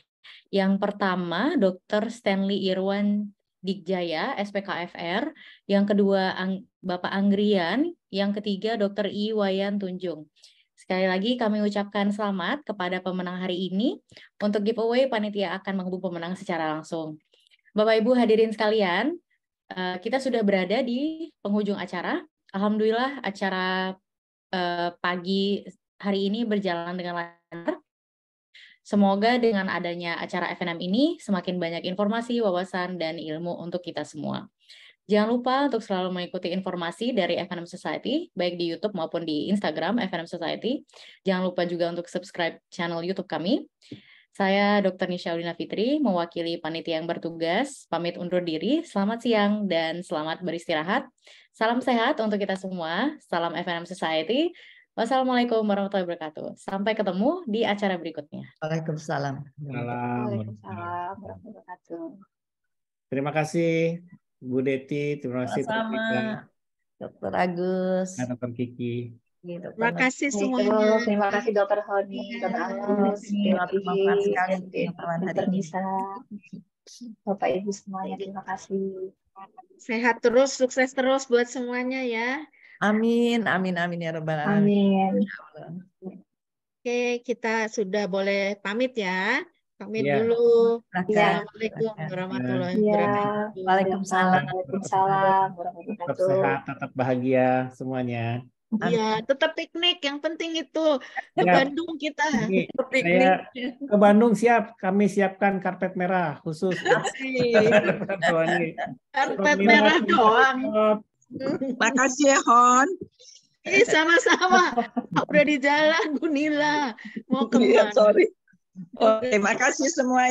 Yang pertama, Dr. Stanley Irwan Digjaya, SPKFR. Yang kedua, Bapak Anggrian. Yang ketiga, Dr. I. Wayan Tunjung. Sekali lagi kami ucapkan selamat kepada pemenang hari ini. Untuk giveaway, panitia akan menghubungi pemenang secara langsung. Bapak Ibu hadirin sekalian, kita sudah berada di penghujung acara. Alhamdulillah acara pagi hari ini berjalan dengan lancar. Semoga dengan adanya acara FNM ini semakin banyak informasi, wawasan, dan ilmu untuk kita semua. Jangan lupa untuk selalu mengikuti informasi dari FNM Society, baik di YouTube maupun di Instagram FNM Society. Jangan lupa juga untuk subscribe channel YouTube kami. Saya Dr. Nisha Udina Fitri, mewakili panitia yang bertugas, pamit undur diri. Selamat siang dan selamat beristirahat. Salam sehat untuk kita semua. Salam FNM Society. Wassalamualaikum warahmatullahi wabarakatuh. Sampai ketemu di acara berikutnya. Waalaikumsalam. Waalaikumsalam warahmatullahi wabarakatuh. Terima kasih Bu Deti, terima kasih Sama-sama, Dr. Agus. Dr. Kiki. Terima kasih semuanya. Terima kasih Dr. Honi, Dr. Agus, Bermanfaat sekali pengetahuan hari Dr. ini. Nisa, Bapak Ibu semuanya, terima kasih. Sehat terus, sukses terus buat semuanya ya. Amin, amin, amin ya Rabbal Alamin. Amin. Oke, kita sudah boleh pamit ya. Pamit Ya. dulu. Silakan. Assalamualaikum warahmatullahi Ya. wabarakatuh. Waalaikumsalam. Waalaikumsalam warahmatullahi Tetap wabarakatuh. sehat, tetap bahagia semuanya. Iya, tetap piknik. Yang penting itu ke Ya. Bandung kita. Ini saya ke Bandung siap, kami siapkan karpet merah khusus. Karpet merah doang. Makasih ya, Hon. Sama-sama. Udah di jalan, Bu Nila. Mau Iya, kemana? sorry. Oke, makasih semua.